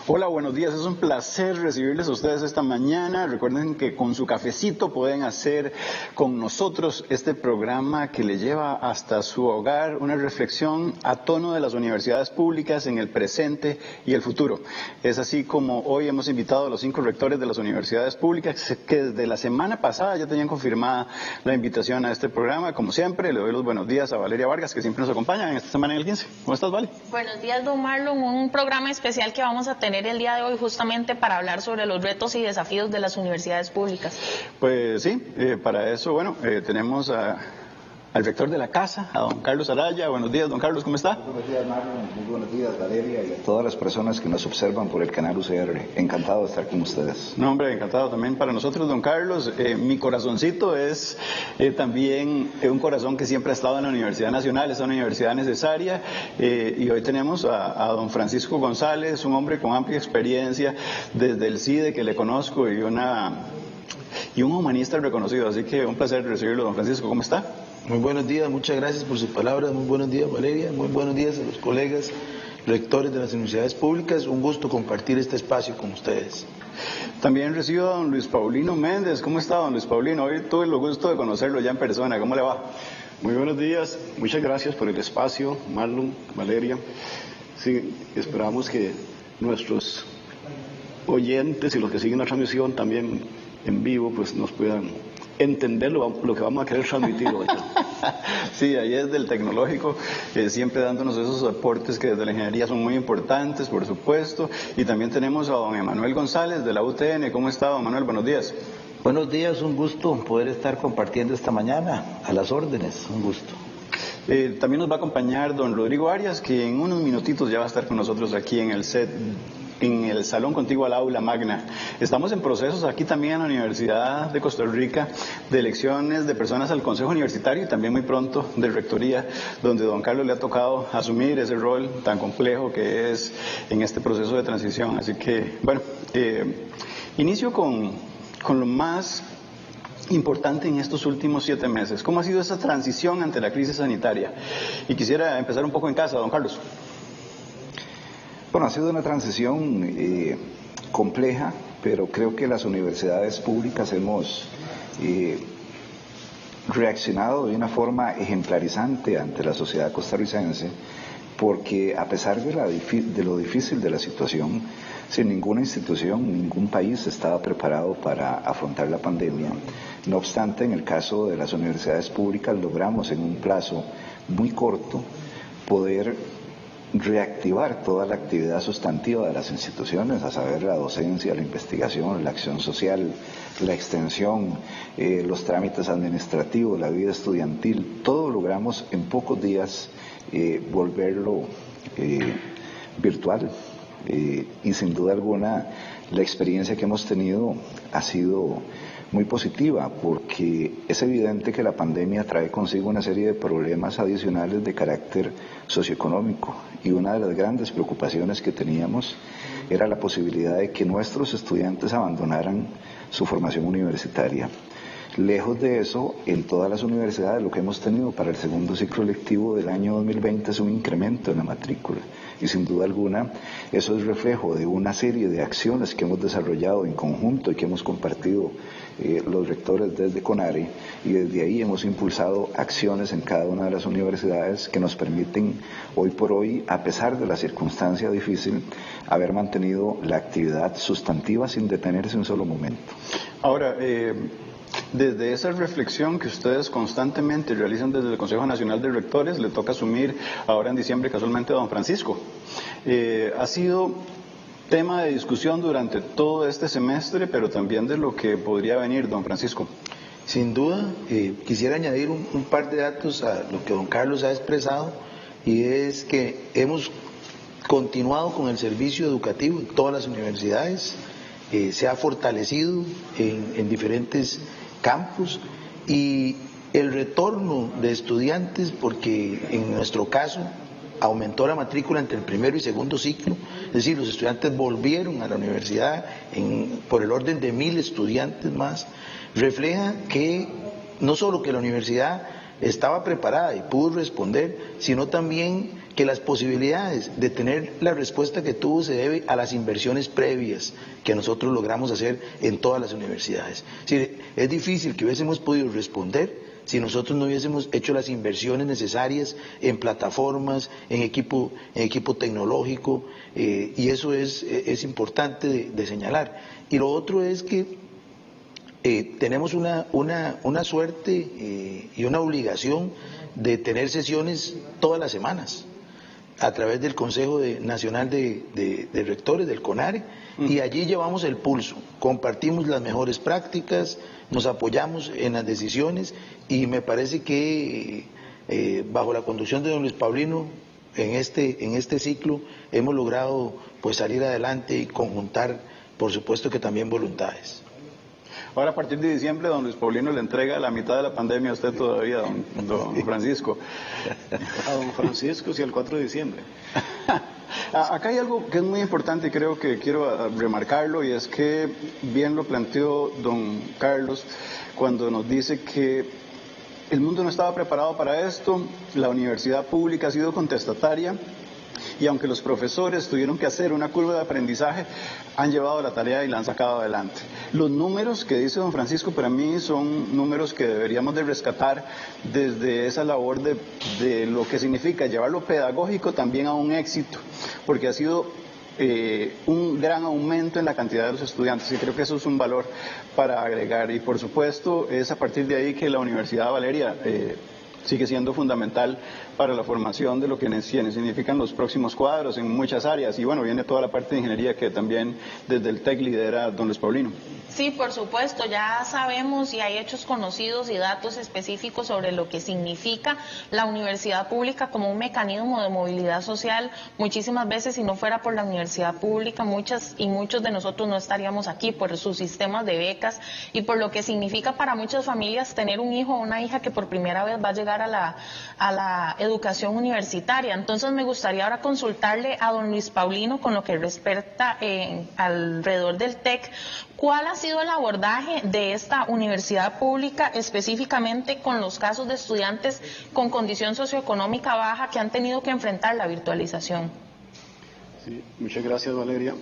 Hola, buenos días. Es un placer recibirles a ustedes esta mañana. Recuerden que con su cafecito pueden hacer con nosotros este programa que le lleva hasta su hogar una reflexión a tono de las universidades públicas en el presente y el futuro. Es así como hoy hemos invitado a los 5 rectores de las universidades públicas que desde la semana pasada ya tenían confirmada la invitación a este programa. Como siempre, le doy los buenos días a Valeria Vargas, que siempre nos acompaña en esta semana en el 15. ¿Cómo estás, Vale? Buenos días, don Marlon. Un programa especial que vamos a tener el día de hoy justamente para hablar sobre los retos y desafíos de las universidades públicas. Pues sí, para eso, tenemos al rector de la casa, a don Carlos Araya. Buenos días, don Carlos, ¿cómo está? Buenos días, Marlon. Muy buenos días, Valeria, y a todas las personas que nos observan por el canal UCR. Encantado de estar con ustedes. No, hombre, encantado también para nosotros, don Carlos. Mi corazoncito es también un corazón que siempre ha estado en la Universidad Nacional, es una universidad necesaria, y hoy tenemos a don Francisco González, un hombre con amplia experiencia desde el CIDE que le conozco y un humanista reconocido, así que un placer recibirlo, don Francisco. ¿Cómo está? Muy buenos días, muchas gracias por sus palabras. Muy buenos días, Valeria. Muy buenos días a los colegas rectores de las universidades públicas. Un gusto compartir este espacio con ustedes. También recibo a don Luis Paulino Méndez. ¿Cómo está, don Luis Paulino? Hoy tuve el gusto de conocerlo ya en persona. ¿Cómo le va? Muy buenos días. Muchas gracias por el espacio, Marlon, Valeria. Sí, esperamos que nuestros oyentes y los que siguen la transmisión también en vivo pues nos puedan entender lo que vamos a querer transmitir hoy. Sí, ahí es del tecnológico, siempre dándonos esos aportes que desde la ingeniería son muy importantes, por supuesto. Y también tenemos a don Emanuel González de la UTN. ¿Cómo está, don Manuel? Buenos días. Buenos días, un gusto poder estar compartiendo esta mañana. A las órdenes, un gusto. También nos va a acompañar don Rodrigo Arias, que en unos minutitos ya va a estar con nosotros aquí en el set, en el salón contiguo al aula magna. Estamos en procesos aquí también en la Universidad de Costa Rica de elecciones de personas al Consejo Universitario y también muy pronto de Rectoría, donde don Carlos le ha tocado asumir ese rol tan complejo que es en este proceso de transición. Así que, inicio con lo más importante en estos últimos 7 meses. ¿Cómo ha sido esa transición ante la crisis sanitaria? Y quisiera empezar un poco en casa, don Carlos. Bueno, ha sido una transición compleja, pero creo que las universidades públicas hemos reaccionado de una forma ejemplarizante ante la sociedad costarricense, porque a pesar de lo difícil de la situación, sin ninguna institución, ningún país estaba preparado para afrontar la pandemia. No obstante, en el caso de las universidades públicas logramos en un plazo muy corto poder reactivar toda la actividad sustantiva de las instituciones, a saber, la docencia, la investigación, la acción social, la extensión, los trámites administrativos, la vida estudiantil. Todo logramos en pocos días volverlo virtual, y sin duda alguna la experiencia que hemos tenido ha sido muy positiva, porque es evidente que la pandemia trae consigo una serie de problemas adicionales de carácter socioeconómico, y una de las grandes preocupaciones que teníamos era la posibilidad de que nuestros estudiantes abandonaran su formación universitaria. Lejos de eso, en todas las universidades lo que hemos tenido para el segundo ciclo lectivo del año 2020 es un incremento en la matrícula, y sin duda alguna eso es reflejo de una serie de acciones que hemos desarrollado en conjunto y que hemos compartido los rectores desde CONARE, y desde ahí hemos impulsado acciones en cada una de las universidades que nos permiten hoy por hoy, a pesar de la circunstancia difícil, haber mantenido la actividad sustantiva sin detenerse un solo momento. Ahora, desde esa reflexión que ustedes constantemente realizan desde el Consejo Nacional de Rectores, le toca asumir ahora en diciembre casualmente a don Francisco. Ha sido tema de discusión durante todo este semestre, pero también de lo que podría venir, don Francisco. Sin duda, quisiera añadir un par de datos a lo que don Carlos ha expresado, y es que hemos continuado con el servicio educativo en todas las universidades, se ha fortalecido en diferentes campus, y el retorno de estudiantes, porque en nuestro caso aumentó la matrícula entre el primero y segundo ciclo, es decir, los estudiantes volvieron a la universidad por el orden de 1000 estudiantes más, refleja que no solo que la universidad estaba preparada y pudo responder, sino también que las posibilidades de tener la respuesta que tuvo se debe a las inversiones previas que nosotros logramos hacer en todas las universidades. Es difícil que hubiésemos podido responder si nosotros no hubiésemos hecho las inversiones necesarias en plataformas, en equipo tecnológico, y eso es importante de señalar. Y lo otro es que tenemos una suerte y una obligación de tener sesiones todas las semanas a través del Consejo Nacional de Rectores, del CONARE, y allí llevamos el pulso, compartimos las mejores prácticas, nos apoyamos en las decisiones, y me parece que bajo la conducción de don Luis Paulino en este ciclo hemos logrado pues salir adelante y conjuntar, por supuesto que también voluntades. Ahora, a partir de diciembre, don Luis Paulino le entrega la mitad de la pandemia a usted todavía, don Francisco. A don Francisco, sí, el 4 de diciembre. Acá hay algo que es muy importante y creo que quiero remarcarlo, y es que bien lo planteó don Carlos cuando nos dice que el mundo no estaba preparado para esto, la universidad pública ha sido contestataria, y aunque los profesores tuvieron que hacer una curva de aprendizaje, han llevado la tarea y la han sacado adelante. Los números que dice don Francisco para mí son números que deberíamos de rescatar desde esa labor de lo que significa llevar lo pedagógico también a un éxito, porque ha sido un gran aumento en la cantidad de los estudiantes, y creo que eso es un valor para agregar. Y por supuesto es a partir de ahí que la Universidad Valeria sigue siendo fundamental para la formación de lo que significan los próximos cuadros en muchas áreas. Y bueno, viene toda la parte de ingeniería que también desde el TEC lidera don Luis Paulino. Sí, por supuesto, ya sabemos y hay hechos conocidos y datos específicos sobre lo que significa la universidad pública como un mecanismo de movilidad social. Muchísimas veces, si no fuera por la universidad pública, muchos de nosotros no estaríamos aquí por sus sistemas de becas y por lo que significa para muchas familias tener un hijo o una hija que por primera vez va a llegar a la educación universitaria. Entonces me gustaría ahora consultarle a don Luis Paulino con lo que respecta alrededor del TEC. ¿Cuál ha sido el abordaje de esta universidad pública específicamente con los casos de estudiantes con condición socioeconómica baja que han tenido que enfrentar la virtualización? Sí, muchas gracias, Valeria.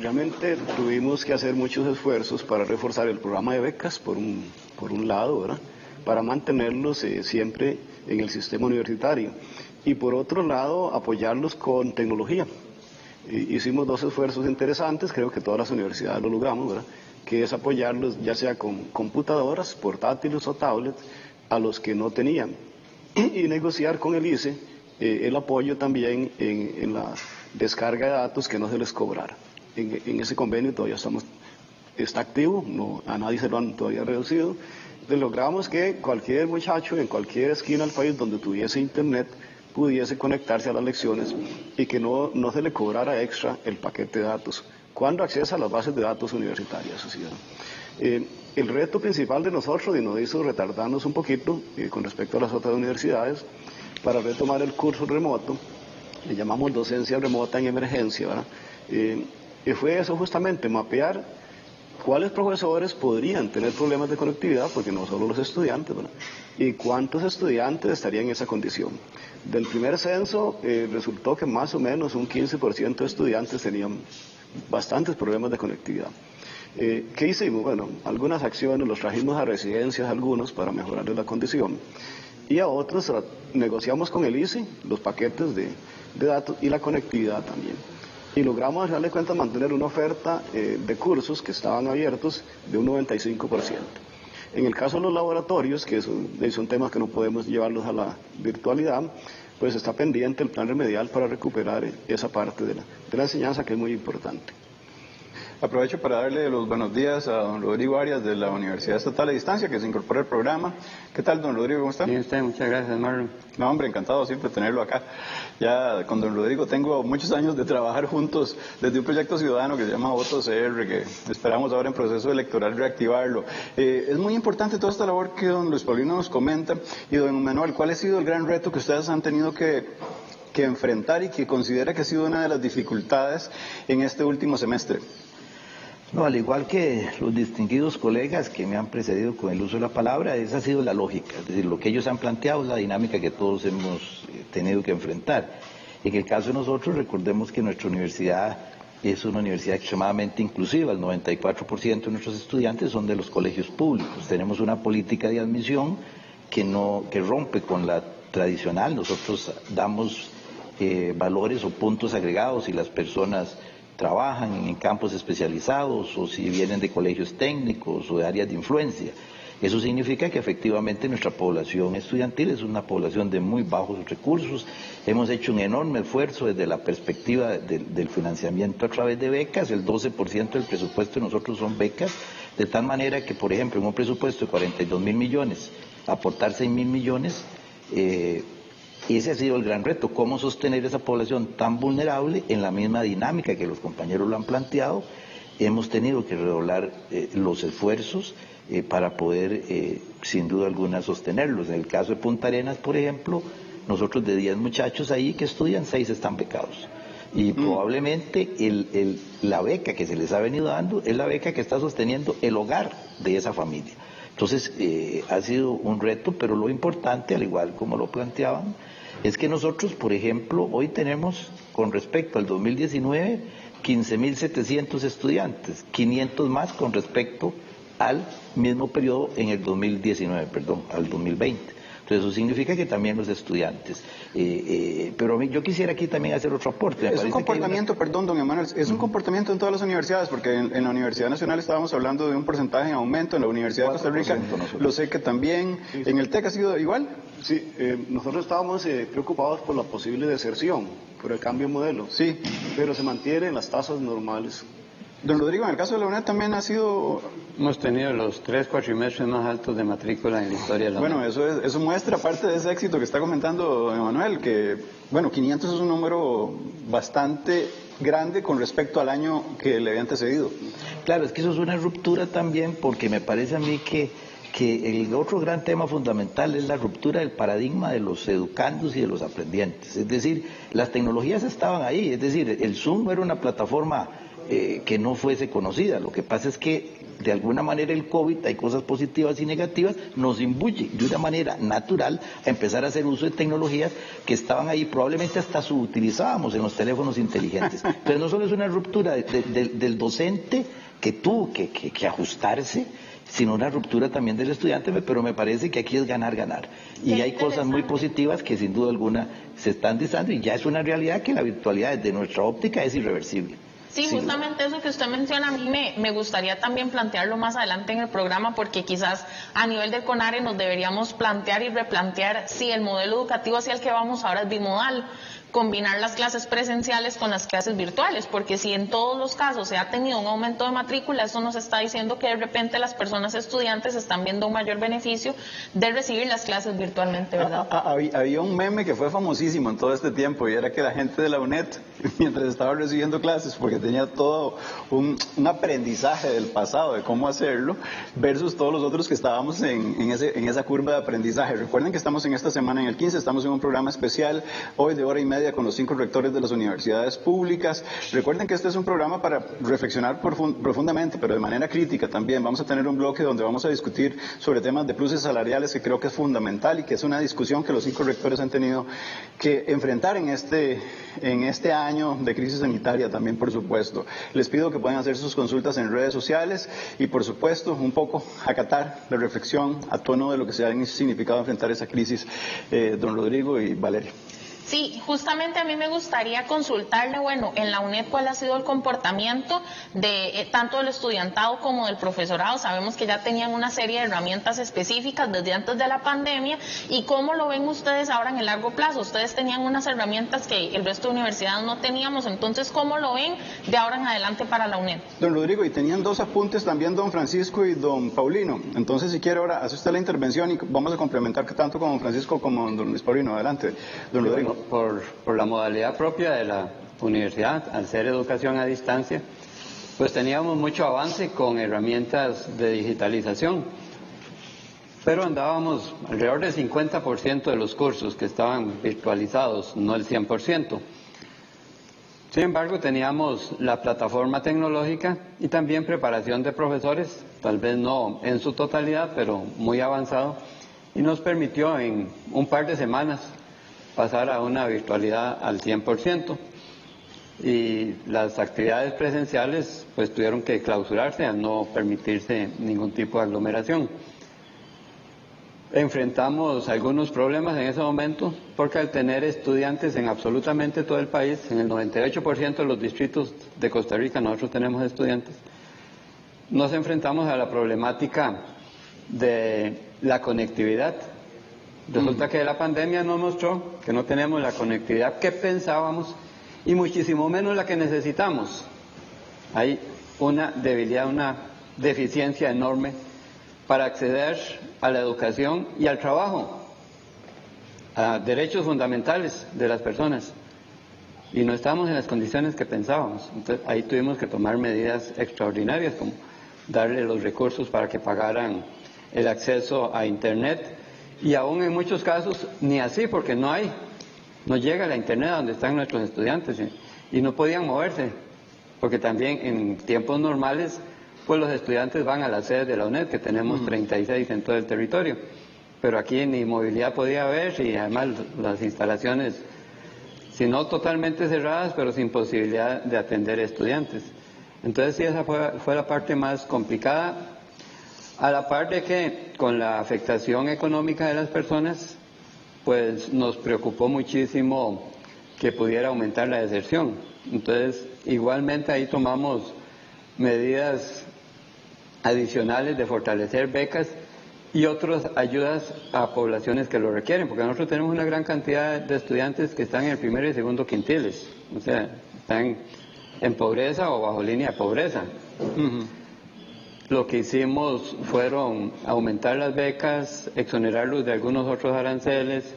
Realmente tuvimos que hacer muchos esfuerzos para reforzar el programa de becas, por un lado, ¿verdad?, para mantenerlos siempre en el sistema universitario, y por otro lado apoyarlos con tecnología. Hicimos dos esfuerzos interesantes, creo que todas las universidades lo logramos, ¿verdad?, que es apoyarlos ya sea con computadoras, portátiles o tablets a los que no tenían, y negociar con el ICE el apoyo también en la descarga de datos, que no se les cobrara. En ese convenio todavía está activo, a nadie se lo han todavía reducido. Entonces logramos que cualquier muchacho en cualquier esquina del país donde tuviese internet pudiese conectarse a las lecciones y que no se le cobrara extra el paquete de datos cuando accesa a las bases de datos universitarias. El reto principal de nosotros, y nos hizo retardarnos un poquito con respecto a las otras universidades, para retomar el curso remoto, le llamamos docencia remota en emergencia, ¿verdad?, y fue eso justamente, mapear cuáles profesores podrían tener problemas de conectividad, porque no solo los estudiantes, ¿verdad?, y cuántos estudiantes estarían en esa condición. Del primer censo resultó que más o menos un 15% de estudiantes tenían bastantes problemas de conectividad. ¿Qué hicimos? Bueno, algunas acciones, los trajimos a residencias algunos para mejorarles la condición, y a otros negociamos con el ICE los paquetes de datos y la conectividad también. Y logramos, al darle cuenta, mantener una oferta de cursos que estaban abiertos de un 95%. En el caso de los laboratorios, que son temas que no podemos llevarlos a la virtualidad, pues está pendiente el plan remedial para recuperar esa parte de la enseñanza, que es muy importante. Aprovecho para darle los buenos días a don Rodrigo Arias de la Universidad Estatal a Distancia, que se incorpora al programa. ¿Qué tal, don Rodrigo? ¿Cómo está? Bien, usted, muchas gracias, Marlon. No, hombre, encantado siempre tenerlo acá. Ya con don Rodrigo tengo muchos años de trabajar juntos desde un proyecto ciudadano que se llama Voto CR, que esperamos ahora en proceso electoral reactivarlo. Es muy importante toda esta labor que don Luis Paulino nos comenta. Y don Manuel, ¿cuál ha sido el gran reto que ustedes han tenido que enfrentar y que considera que ha sido una de las dificultades en este último semestre? No, al igual que los distinguidos colegas que me han precedido con el uso de la palabra, esa ha sido la lógica, es decir, lo que ellos han planteado es la dinámica que todos hemos tenido que enfrentar. En el caso de nosotros, recordemos que nuestra universidad es una universidad extremadamente inclusiva, el 94% de nuestros estudiantes son de los colegios públicos, tenemos una política de admisión que rompe con la tradicional, nosotros damos valores o puntos agregados si las personas trabajan en campos especializados o si vienen de colegios técnicos o de áreas de influencia. Eso significa que efectivamente nuestra población estudiantil es una población de muy bajos recursos. Hemos hecho un enorme esfuerzo desde la perspectiva del financiamiento a través de becas. El 12% del presupuesto de nosotros son becas, de tal manera que, por ejemplo, en un presupuesto de 42.000 millones, aportar 6.000 millones, ese ha sido el gran reto, cómo sostener esa población tan vulnerable en la misma dinámica que los compañeros lo han planteado. Hemos tenido que redoblar los esfuerzos para poder, sin duda alguna, sostenerlos. En el caso de Punta Arenas, por ejemplo, nosotros de 10 muchachos ahí que estudian, 6 están becados. Y probablemente la beca que se les ha venido dando es la beca que está sosteniendo el hogar de esa familia. Entonces, ha sido un reto, pero lo importante, al igual como lo planteaban, es que nosotros, por ejemplo, hoy tenemos, con respecto al 2019, 15.700 estudiantes, 500 más con respecto al mismo periodo en el 2019, al 2020. Entonces eso significa que también los estudiantes. Pero a mí, yo quisiera aquí también hacer otro aporte. Es un comportamiento, perdón, don Emanuel, es un comportamiento en todas las universidades, porque en la Universidad Nacional estábamos hablando de un porcentaje en aumento, en la Universidad de Costa Rica, lo sé que también, en el TEC ha sido igual. Sí, nosotros estábamos preocupados por la posible deserción, por el cambio de modelo, sí, pero se mantienen las tasas normales. Don Rodrigo, en el caso de la UNED también ha sido... Hemos tenido los 3 cuatrimestres más altos de matrícula en la historia de la UNED. Bueno, eso muestra parte de ese éxito que está comentando don Emanuel, que, 500 es un número bastante grande con respecto al año que le había antecedido. Claro, es que eso es una ruptura también, porque me parece a mí que el otro gran tema fundamental es la ruptura del paradigma de los educandos y de los aprendientes. Es decir, las tecnologías estaban ahí, es decir, el Zoom no era una plataforma que no fuese conocida. Lo que pasa es que de alguna manera el COVID, hay cosas positivas y negativas, nos imbuye de una manera natural a empezar a hacer uso de tecnologías que estaban ahí, probablemente hasta subutilizábamos en los teléfonos inteligentes. Entonces no solo es una ruptura del docente que tuvo que ajustarse, sino una ruptura también del estudiante, pero me parece que aquí es ganar, ganar. Y hay cosas muy positivas que sin duda alguna se están dando y ya es una realidad que la virtualidad desde nuestra óptica es irreversible. Sí, justamente eso que usted menciona, a mí me gustaría también plantearlo más adelante en el programa, porque quizás a nivel del CONARE nos deberíamos plantear y replantear si el modelo educativo hacia el que vamos ahora es bimodal, combinar las clases presenciales con las clases virtuales, porque si en todos los casos se ha tenido un aumento de matrícula, eso nos está diciendo que de repente las personas estudiantes están viendo un mayor beneficio de recibir las clases virtualmente, ¿verdad? Había un meme que fue famosísimo en todo este tiempo, y era que la gente de la UNED, mientras estaba recibiendo clases, porque tenía todo un aprendizaje del pasado, de cómo hacerlo, versus todos los otros que estábamos en esa curva de aprendizaje. Recuerden que estamos en esta semana, en el 15, estamos en un programa especial, hoy de hora y media, con los 5 rectores de las universidades públicas. Recuerden que este es un programa para reflexionar profundamente, pero de manera crítica también. Vamos a tener un bloque donde vamos a discutir sobre temas de pluses salariales, que creo que es fundamental y que es una discusión que los 5 rectores han tenido que enfrentar en este año de crisis sanitaria también, por supuesto. Les pido que puedan hacer sus consultas en redes sociales y, por supuesto, un poco acatar la reflexión a tono de lo que se ha significado enfrentar esa crisis, don Rodrigo y Valeria. Sí, justamente a mí me gustaría consultarle, en la UNED cuál ha sido el comportamiento de tanto del estudiantado como del profesorado. Sabemos que ya tenían una serie de herramientas específicas desde antes de la pandemia, y cómo lo ven ustedes ahora en el largo plazo. Ustedes tenían unas herramientas que el resto de universidades no teníamos, entonces ¿cómo lo ven de ahora en adelante para la UNED? Don Rodrigo, y tenían 2 apuntes también don Francisco y don Paulino, entonces si quiere ahora hace usted la intervención y vamos a complementar tanto con don Francisco como con don Luis Paulino. Adelante, don Rodrigo. Por la modalidad propia de la universidad, al ser educación a distancia, pues teníamos mucho avance con herramientas de digitalización, pero andábamos alrededor del 50% de los cursos que estaban virtualizados, no el 100%. Sin embargo, teníamos la plataforma tecnológica y también preparación de profesores, tal vez no en su totalidad, pero muy avanzado, y nos permitió en un par de semanas pasar a una virtualidad al 100%. Y las actividades presenciales pues tuvieron que clausurarse al no permitirse ningún tipo de aglomeración. Enfrentamos algunos problemas en ese momento porque al tener estudiantes en absolutamente todo el país, en el 98% de los distritos de Costa Rica nosotros tenemos estudiantes, nos enfrentamos a la problemática de la conectividad. Resulta que la pandemia nos mostró que no tenemos la conectividad que pensábamos y muchísimo menos la que necesitamos. Hay una debilidad, una deficiencia enorme para acceder a la educación y al trabajo, a derechos fundamentales de las personas. Y no estamos en las condiciones que pensábamos. Entonces ahí tuvimos que tomar medidas extraordinarias, como darle los recursos para que pagaran el acceso a Internet. Y aún en muchos casos ni así, porque no llega la Internet a donde están nuestros estudiantes y no podían moverse, porque también en tiempos normales pues los estudiantes van a la sede de la UNED, que tenemos 36 en todo el territorio, pero aquí ni movilidad podía haber y además las instalaciones, si no totalmente cerradas, pero sin posibilidad de atender estudiantes. Entonces sí, esa fue la parte más complicada, a la par de que con la afectación económica de las personas, pues nos preocupó muchísimo que pudiera aumentar la deserción. Entonces, igualmente ahí tomamos medidas adicionales de fortalecer becas y otras ayudas a poblaciones que lo requieren, porque nosotros tenemos una gran cantidad de estudiantes que están en el primer y segundo quintiles, o sea, están en pobreza o bajo línea de pobreza. Lo que hicimos fueron aumentar las becas, exonerarlos de algunos otros aranceles.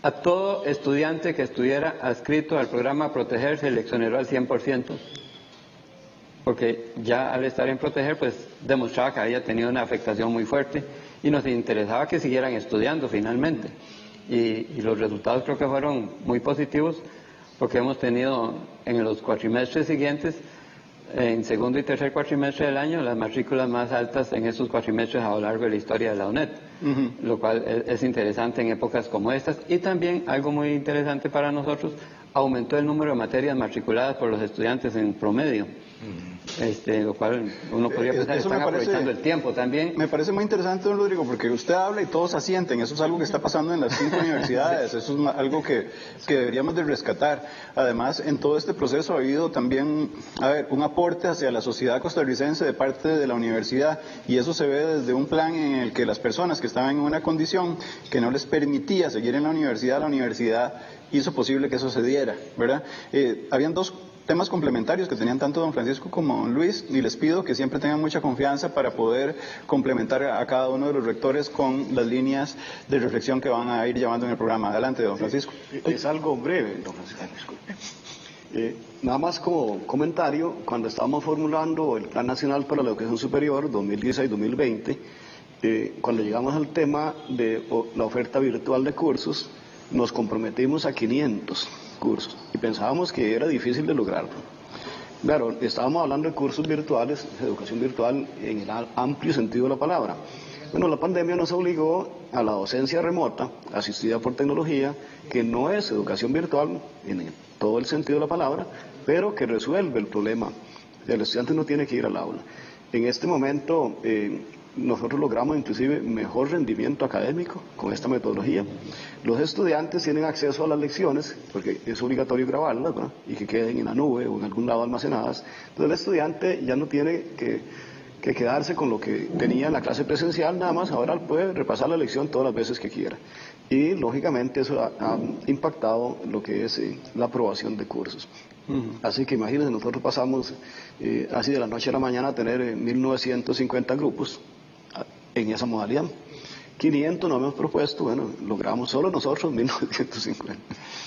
A todo estudiante que estuviera adscrito al programa Proteger se le exoneró al 100%, porque ya al estar en Proteger pues demostraba que había tenido una afectación muy fuerte y nos interesaba que siguieran estudiando finalmente. Y los resultados creo que fueron muy positivos, porque hemos tenido en los cuatrimestres siguientes, en segundo y tercer cuatrimestre del año, las matrículas más altas en esos cuatrimestres a lo largo de la historia de la UNED, lo cual es interesante en épocas como estas. Y también, algo muy interesante para nosotros, aumentó el número de materias matriculadas por los estudiantes en promedio. Lo cual uno podría pensar que están aprovechando el tiempo también. Me parece muy interesante, don Rodrigo, porque usted habla y todos asienten. Eso es algo que está pasando en las 5 universidades. Eso es algo que deberíamos de rescatar. Además, en todo este proceso ha habido también, un aporte hacia la sociedad costarricense de parte de la universidad, y eso se ve desde un plan en el que las personas que estaban en una condición que no les permitía seguir en la universidad hizo posible que eso se diera, ¿verdad? Habían dos temas complementarios que tenían tanto don Francisco como don Luis, y les pido que siempre tengan mucha confianza para poder complementar a cada uno de los rectores con las líneas de reflexión que van a ir llevando en el programa. Adelante, don Francisco. Es algo breve, don Francisco, disculpe. Nada más como comentario, cuando estábamos formulando el Plan Nacional para la Educación Superior 2016-2020, cuando llegamos al tema de la oferta virtual de cursos, nos comprometimos a 500 cursos y pensábamos que era difícil de lograrlo. Claro, estábamos hablando de cursos virtuales, de educación virtual en el amplio sentido de la palabra. Bueno, la pandemia nos obligó a la docencia remota, asistida por tecnología, que no es educación virtual en todo el sentido de la palabra, pero que resuelve el problema. El estudiante no tiene que ir al aula. En este momento, nosotros logramos inclusive mejor rendimiento académico con esta metodología. Los estudiantes tienen acceso a las lecciones, porque es obligatorio grabarlas, ¿verdad? Y que queden en la nube o en algún lado almacenadas. Entonces el estudiante ya no tiene que quedarse con lo que tenía en la clase presencial, nada más ahora puede repasar la lección todas las veces que quiera. Y lógicamente eso ha impactado lo que es la aprobación de cursos. Así que imagínense, nosotros pasamos así de la noche a la mañana a tener 1950 grupos en esa modalidad. 500 nos hemos propuesto, bueno, logramos solo nosotros 1950.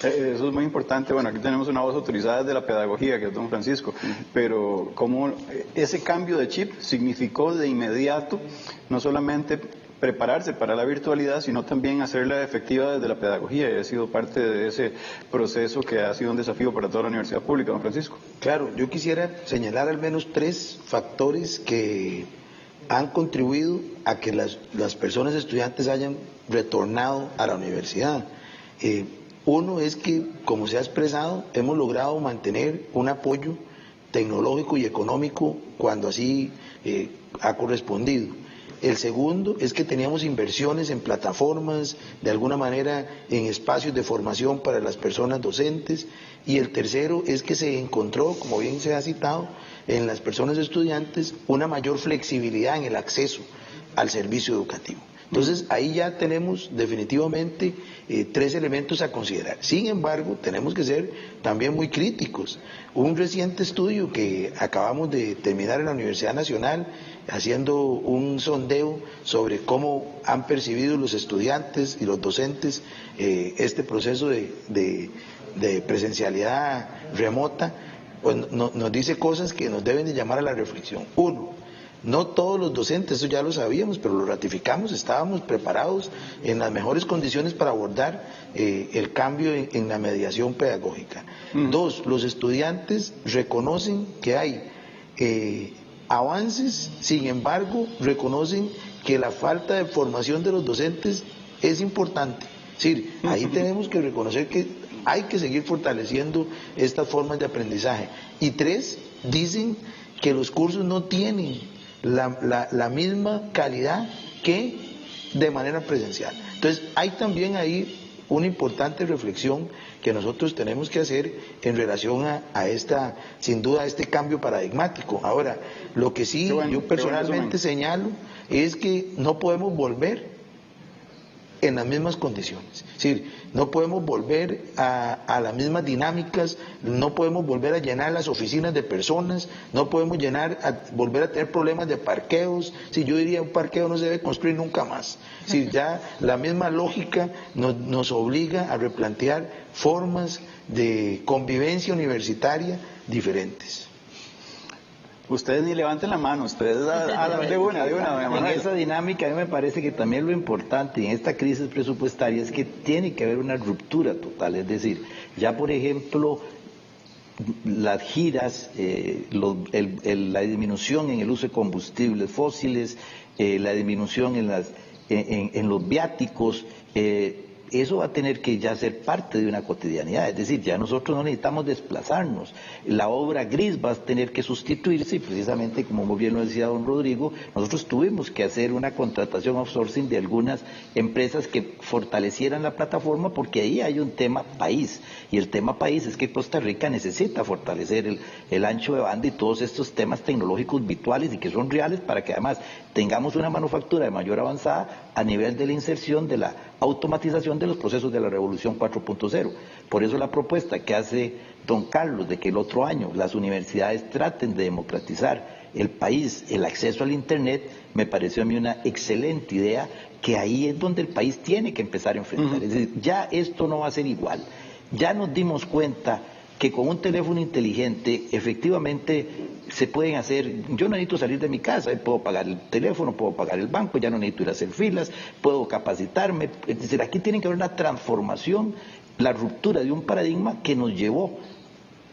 Eso es muy importante. Bueno, aquí tenemos una voz autorizada desde la pedagogía, que es don Francisco, pero cómo ese cambio de chip significó de inmediato no solamente prepararse para la virtualidad, sino también hacerla efectiva desde la pedagogía, y ha sido parte de ese proceso que ha sido un desafío para toda la universidad pública, don Francisco. Claro, yo quisiera señalar al menos 3 factores que han contribuido a que las personas estudiantes hayan retornado a la universidad. Uno es que, como se ha expresado, hemos logrado mantener un apoyo tecnológico y económico cuando así ha correspondido. El segundo es que teníamos inversiones en plataformas, de alguna manera en espacios de formación para las personas docentes. Y el tercero es que se encontró, como bien se ha citado, en las personas estudiantes una mayor flexibilidad en el acceso al servicio educativo. Entonces, ahí ya tenemos definitivamente 3 elementos a considerar. Sin embargo, tenemos que ser también muy críticos. Un reciente estudio que acabamos de terminar en la Universidad Nacional, haciendo un sondeo sobre cómo han percibido los estudiantes y los docentes este proceso de presencialidad remota, pues nos dice cosas que nos deben de llamar a la reflexión. Uno, no todos los docentes, eso ya lo sabíamos, pero lo ratificamos, estábamos preparados en las mejores condiciones para abordar el cambio en la mediación pedagógica. 2, los estudiantes reconocen que hay avances, sin embargo, reconocen que la falta de formación de los docentes es importante. Es decir, ahí tenemos que reconocer que hay que seguir fortaleciendo estas formas de aprendizaje. Y 3, dicen que los cursos no tienen la misma calidad que de manera presencial. Entonces, hay también ahí una importante reflexión que nosotros tenemos que hacer en relación a esta, sin duda, a este cambio paradigmático. Ahora, lo que sí yo personalmente señalo es que no podemos volver en las mismas condiciones. Es decir, no podemos volver a las mismas dinámicas, no podemos volver a llenar las oficinas de personas, no podemos volver a tener problemas de parqueos. Si yo diría, un parqueo no se debe construir nunca más. Es decir, ya la misma lógica nos obliga a replantear formas de convivencia universitaria diferentes. Ustedes ni levanten la mano, ustedes de una. En esa dinámica a mí me parece que también lo importante en esta crisis presupuestaria es que tiene que haber una ruptura total, es decir, ya por ejemplo las giras, la disminución en el uso de combustibles fósiles, la disminución en los viáticos, eso va a tener que ya ser parte de una cotidianidad, es decir, ya nosotros no necesitamos desplazarnos, la obra gris va a tener que sustituirse y precisamente, como muy bien lo decía don Rodrigo, nosotros tuvimos que hacer una contratación outsourcing de algunas empresas que fortalecieran la plataforma porque ahí hay un tema país, y el tema país es que Costa Rica necesita fortalecer el ancho de banda y todos estos temas tecnológicos virtuales y que son reales para que además tengamos una manufactura de mayor avanzada a nivel de la inserción de la automatización de los procesos de la revolución 4.0. Por eso la propuesta que hace don Carlos de que el otro año las universidades traten de democratizar el país, el acceso al Internet, me pareció a mí una excelente idea, que ahí es donde el país tiene que empezar a enfrentar. Es decir, ya esto no va a ser igual. Ya nos dimos cuenta que con un teléfono inteligente efectivamente se pueden hacer, yo no necesito salir de mi casa, puedo pagar el teléfono, puedo pagar el banco, ya no necesito ir a hacer filas, puedo capacitarme, es decir, aquí tiene que haber una transformación, la ruptura de un paradigma que nos llevó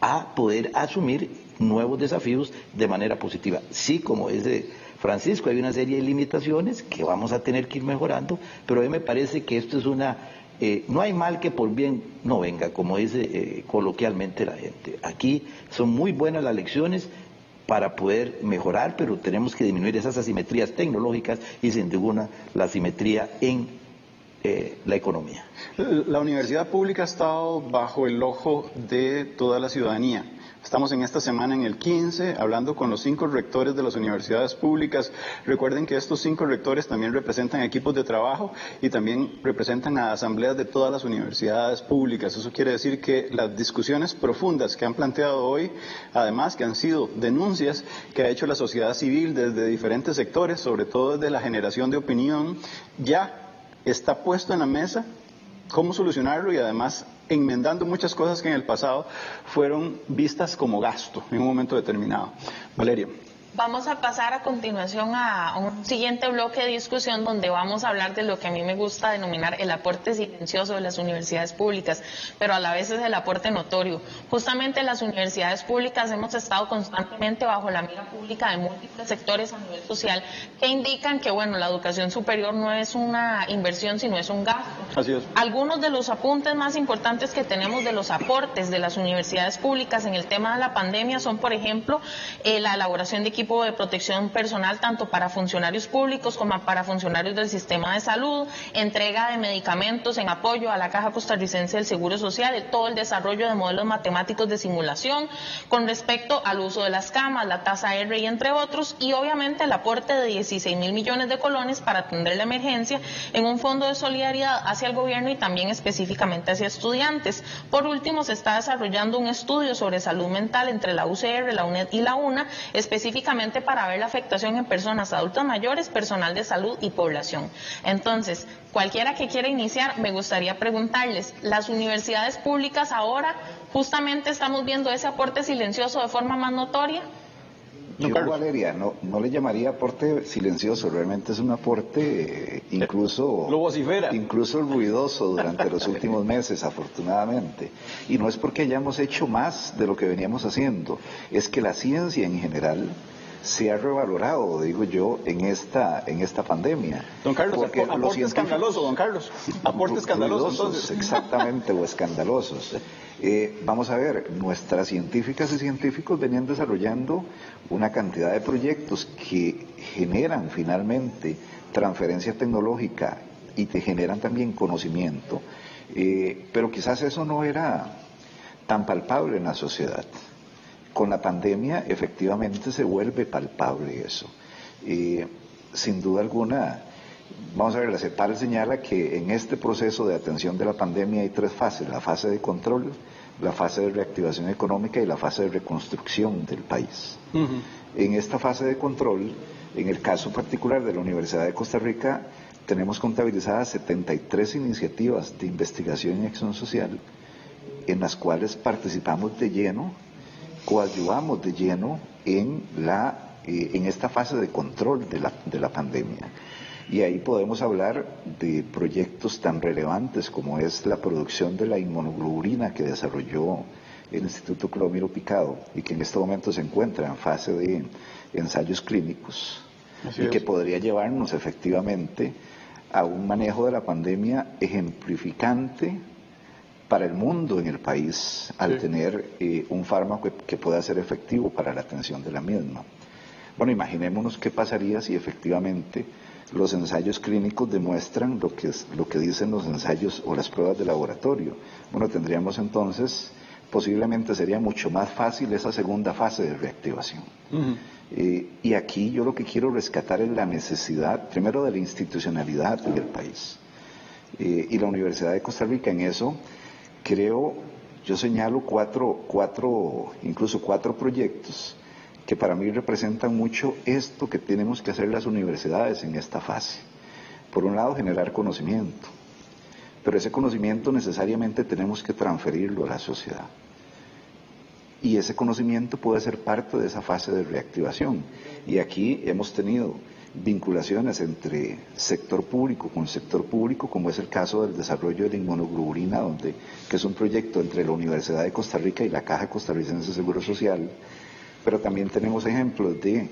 a poder asumir nuevos desafíos de manera positiva. Sí, como dice Francisco, hay una serie de limitaciones que vamos a tener que ir mejorando, pero a mí me parece que esto es no hay mal que por bien no venga, como dice coloquialmente la gente. Aquí son muy buenas las lecciones para poder mejorar, pero tenemos que disminuir esas asimetrías tecnológicas y sin duda la asimetría en la economía. La universidad pública ha estado bajo el ojo de toda la ciudadanía. Estamos en esta semana en el 15, hablando con los 5 rectores de las universidades públicas. Recuerden que estos 5 rectores también representan equipos de trabajo y también representan a asambleas de todas las universidades públicas. Eso quiere decir que las discusiones profundas que han planteado hoy, además que han sido denuncias que ha hecho la sociedad civil desde diferentes sectores, sobre todo desde la generación de opinión, ya está puesto en la mesa cómo solucionarlo y además enmendando muchas cosas que en el pasado fueron vistas como gasto en un momento determinado. Valeria. Vamos a pasar a continuación a un siguiente bloque de discusión donde vamos a hablar de lo que a mí me gusta denominar el aporte silencioso de las universidades públicas, pero a la vez es el aporte notorio. Justamente las universidades públicas hemos estado constantemente bajo la mira pública de múltiples sectores a nivel social que indican que, bueno, la educación superior no es una inversión, sino es un gasto. Así es. Algunos de los apuntes más importantes que tenemos de los aportes de las universidades públicas en el tema de la pandemia son, por ejemplo, la elaboración de equipos de protección personal tanto para funcionarios públicos como para funcionarios del sistema de salud, entrega de medicamentos en apoyo a la Caja Costarricense del Seguro Social, todo el desarrollo de modelos matemáticos de simulación con respecto al uso de las camas, la tasa R y entre otros, y obviamente el aporte de 16.000 millones de colones para atender la emergencia en un fondo de solidaridad hacia el gobierno y también específicamente hacia estudiantes. Por último, se está desarrollando un estudio sobre salud mental entre la UCR, la UNED y la UNA, específicamente para ver la afectación en personas adultas mayores, personal de salud y población. Entonces, cualquiera que quiera iniciar, me gustaría preguntarles, ¿las universidades públicas ahora justamente estamos viendo ese aporte silencioso de forma más notoria? Yo, Valeria, no le llamaría aporte silencioso, realmente es un aporte incluso ruidoso durante los últimos meses, afortunadamente. Y no es porque hayamos hecho más de lo que veníamos haciendo, es que la ciencia en general se ha revalorado, digo yo, en esta pandemia. Don Carlos, aporte escandaloso, don Carlos. Aporte escandaloso, entonces. Exactamente, o escandalosos. Vamos a ver, nuestras científicas y científicos venían desarrollando una cantidad de proyectos que generan finalmente transferencia tecnológica y te generan también conocimiento, pero quizás eso no era tan palpable en la sociedad. Con la pandemia efectivamente se vuelve palpable eso. Sin duda alguna, vamos a ver, la CEPAL señala que en este proceso de atención de la pandemia hay 3 fases: la fase de control, la fase de reactivación económica y la fase de reconstrucción del país. En esta fase de control, en el caso particular de la Universidad de Costa Rica, tenemos contabilizadas 73 iniciativas de investigación y acción social en las cuales participamos de lleno, coadyuvamos de lleno en esta fase de control de la pandemia. Y ahí podemos hablar de proyectos tan relevantes como es la producción de la inmunoglobulina que desarrolló el Instituto Clomiro Picado y que en este momento se encuentra en fase de ensayos clínicos. Así y que podría llevarnos efectivamente a un manejo de la pandemia ejemplificante para el mundo en el país al tener un fármaco que pueda ser efectivo para la atención de la misma. Bueno, imaginémonos qué pasaría si efectivamente los ensayos clínicos demuestran lo que dicen los ensayos o las pruebas de laboratorio. Bueno, tendríamos entonces, posiblemente sería mucho más fácil esa segunda fase de reactivación. Y aquí yo lo que quiero rescatar es la necesidad, primero, de la institucionalidad del país. Y la Universidad de Costa Rica en eso, creo, yo señalo incluso cuatro proyectos que para mí representan mucho esto que tenemos que hacer las universidades en esta fase. Por un lado, generar conocimiento, pero ese conocimiento necesariamente tenemos que transferirlo a la sociedad. Y ese conocimiento puede ser parte de esa fase de reactivación. Y aquí hemos tenido vinculaciones entre sector público con sector público, como es el caso del desarrollo de la inmunoglobulina, que es un proyecto entre la Universidad de Costa Rica y la Caja Costarricense de Seguro Social. Pero también tenemos ejemplos de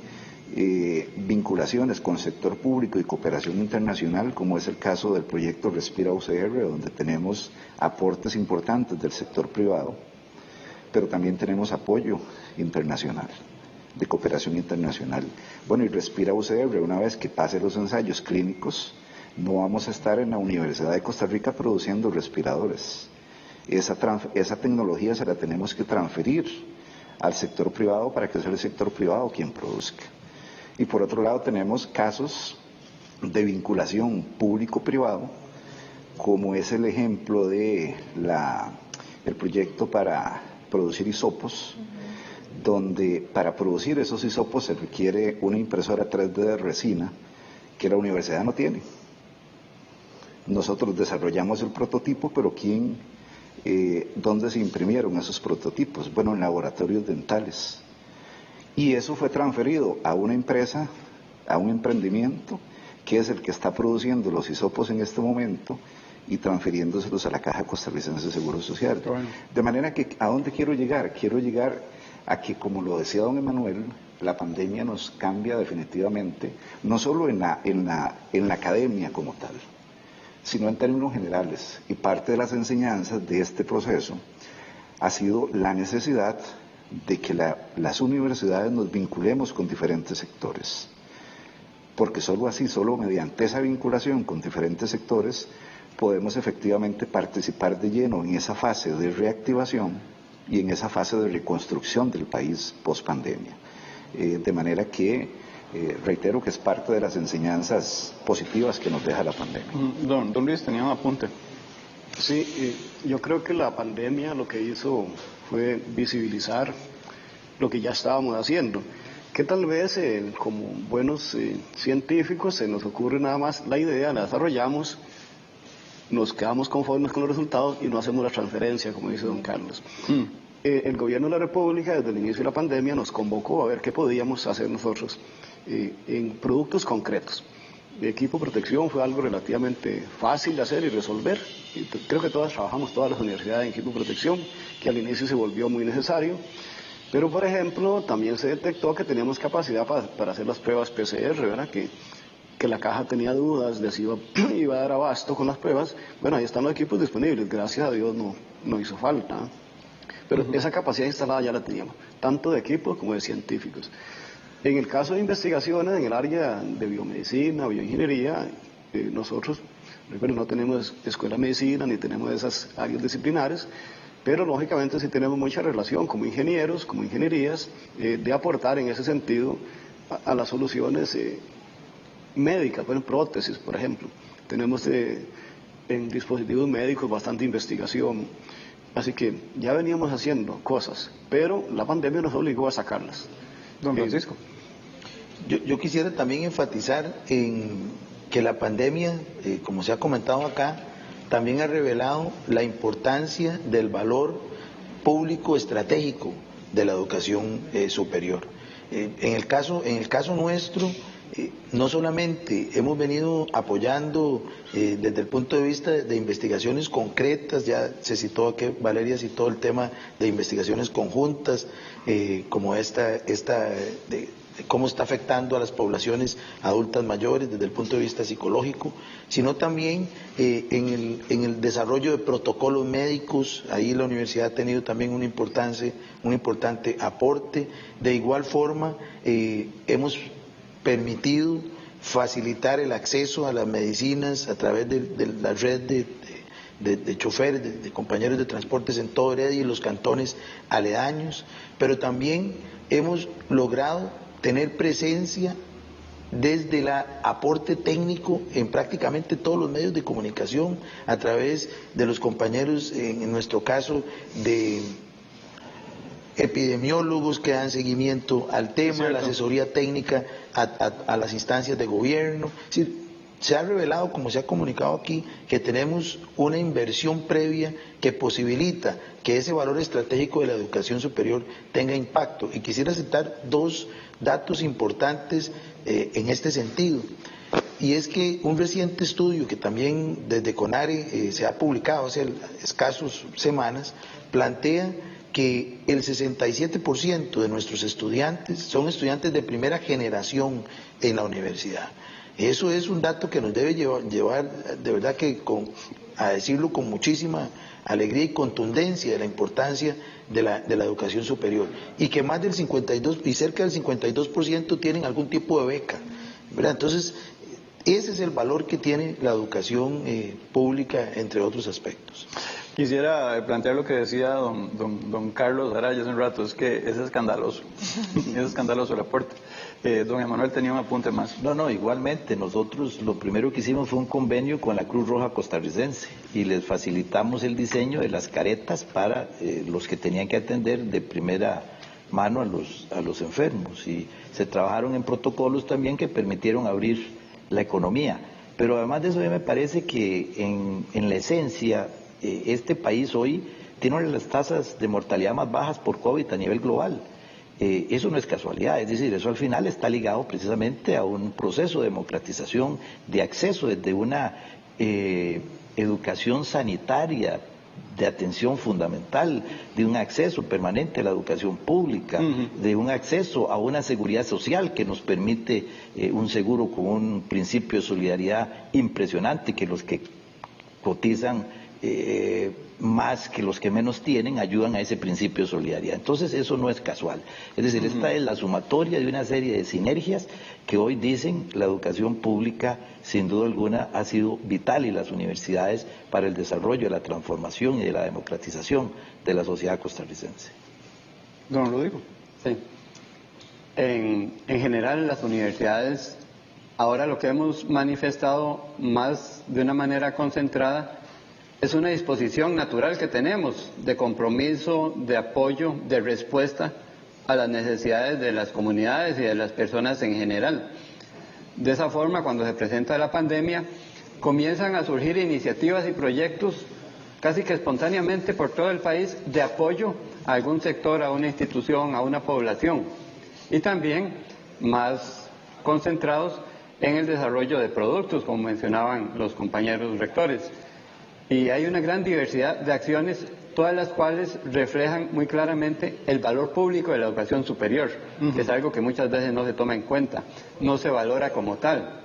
vinculaciones con sector público y cooperación internacional, como es el caso del proyecto Respira UCR, donde tenemos aportes importantes del sector privado, pero también tenemos apoyo internacional, de cooperación internacional. Bueno, y Respira UCR, una vez que pase los ensayos clínicos, no vamos a estar en la Universidad de Costa Rica produciendo respiradores. Esa tecnología se la tenemos que transferir al sector privado para que sea el sector privado quien produzca. Y por otro lado tenemos casos de vinculación público-privado, como es el ejemplo de el proyecto para producir hisopos, donde para producir esos hisopos se requiere una impresora 3D de resina que la universidad no tiene. Nosotros desarrollamos el prototipo, pero ¿dónde se imprimieron esos prototipos? Bueno, en laboratorios dentales. Y eso fue transferido a una empresa, a un emprendimiento, que es el que está produciendo los hisopos en este momento y transfiriéndoselos a la Caja Costarricense de Seguro Social. Bueno. De manera que, ¿a dónde quiero llegar? Quiero llegar a que, como lo decía don Emanuel, la pandemia nos cambia definitivamente, no solo en la academia como tal, sino en términos generales. Y parte de las enseñanzas de este proceso ha sido la necesidad de que las universidades nos vinculemos con diferentes sectores. Porque solo así, solo mediante esa vinculación con diferentes sectores, podemos efectivamente participar de lleno en esa fase de reactivación y en esa fase de reconstrucción del país post-pandemia. De manera que, reitero que es parte de las enseñanzas positivas que nos deja la pandemia. Don Luis, tenía un apunte. Sí, yo creo que la pandemia lo que hizo fue visibilizar lo que ya estábamos haciendo. Que tal vez como buenos científicos se nos ocurre nada más la idea, la desarrollamos, nos quedamos conformes con los resultados y no hacemos la transferencia, como dice don Carlos. El gobierno de la República, desde el inicio de la pandemia, nos convocó a ver qué podíamos hacer nosotros en productos concretos. El equipo de protección fue algo relativamente fácil de hacer y resolver. Y creo que todas las universidades en equipo de protección, que al inicio se volvió muy necesario. Pero, por ejemplo, también se detectó que teníamos capacidad para hacer las pruebas PCR, ¿verdad? Que la caja tenía dudas de si iba a dar abasto con las pruebas. Bueno, ahí están los equipos disponibles, gracias a Dios no hizo falta. Pero esa capacidad instalada ya la teníamos, tanto de equipos como de científicos. En el caso de investigaciones, en el área de biomedicina, bioingeniería, nosotros, recuerden, no tenemos escuela de medicina ni tenemos esas áreas disciplinares, pero lógicamente sí tenemos mucha relación como ingenieros, como ingenierías, de aportar en ese sentido a las soluciones médicas, bueno, prótesis, por ejemplo. Tenemos en dispositivos médicos bastante investigación, así que ya veníamos haciendo cosas, pero la pandemia nos obligó a sacarlas. Don Francisco. Yo quisiera también enfatizar en que la pandemia, como se ha comentado acá, también ha revelado la importancia del valor público estratégico de la educación superior. En el caso nuestro, no solamente hemos venido apoyando desde el punto de vista de investigaciones concretas, ya se citó que Valeria citó el tema de investigaciones conjuntas, como de cómo está afectando a las poblaciones adultas mayores desde el punto de vista psicológico, sino también en el desarrollo de protocolos médicos. Ahí la universidad ha tenido también un importante aporte. De igual forma, hemos permitido facilitar el acceso a las medicinas a través de la red de choferes, de compañeros de transportes en todo Heredia y los cantones aledaños, pero también hemos logrado tener presencia desde el aporte técnico en prácticamente todos los medios de comunicación, a través de los compañeros, en nuestro caso, de epidemiólogos que dan seguimiento al tema, la asesoría técnica a las instancias de gobierno. Es decir, se ha revelado, como se ha comunicado aquí, que tenemos una inversión previa que posibilita que ese valor estratégico de la educación superior tenga impacto. Y quisiera citar dos datos importantes en este sentido. Y es que un reciente estudio que también desde CONARE se ha publicado hace escasos semanas, plantea que el 67% de nuestros estudiantes son estudiantes de primera generación en la universidad. Eso es un dato que nos debe llevar de verdad que a decirlo con muchísima alegría y contundencia de la importancia de la educación superior, y que más del 52 y cerca del 52% tienen algún tipo de beca, ¿verdad? Entonces, ese es el valor que tiene la educación pública, entre otros aspectos. Quisiera plantear lo que decía don Carlos Araya hace un rato, es que es escandaloso, es escandaloso el aporte. Don Emanuel tenía un apunte más. No, igualmente, nosotros lo primero que hicimos fue un convenio con la Cruz Roja Costarricense y les facilitamos el diseño de las caretas para los que tenían que atender de primera mano a los enfermos, y se trabajaron en protocolos también que permitieron abrir la economía. Pero además de eso, me parece que en la esencia, este país hoy tiene una de las tasas de mortalidad más bajas por COVID a nivel global. Eso no es casualidad, es decir, eso al final está ligado precisamente a un proceso de democratización, de acceso desde una educación sanitaria, de atención fundamental, de un acceso permanente a la educación pública, de un acceso a una seguridad social que nos permite un seguro con un principio de solidaridad impresionante, que los que cotizan más que los que menos tienen ayudan a ese principio de solidaridad. Entonces eso no es casual. Es decir, esta es la sumatoria de una serie de sinergias que hoy dicen la educación pública sin duda alguna ha sido vital y las universidades para el desarrollo, de la transformación y de la democratización de la sociedad costarricense. Don Rodrigo. Sí. En general las universidades, ahora lo que hemos manifestado más de una manera concentrada es una disposición natural que tenemos de compromiso, de apoyo, de respuesta a las necesidades de las comunidades y de las personas en general. De esa forma, cuando se presenta la pandemia, comienzan a surgir iniciativas y proyectos casi que espontáneamente por todo el país de apoyo a algún sector, a una institución, a una población. Y también más concentrados en el desarrollo de productos, como mencionaban los compañeros rectores. Y hay una gran diversidad de acciones, todas las cuales reflejan muy claramente el valor público de la educación superior, que es algo que muchas veces no se toma en cuenta, no se valora como tal.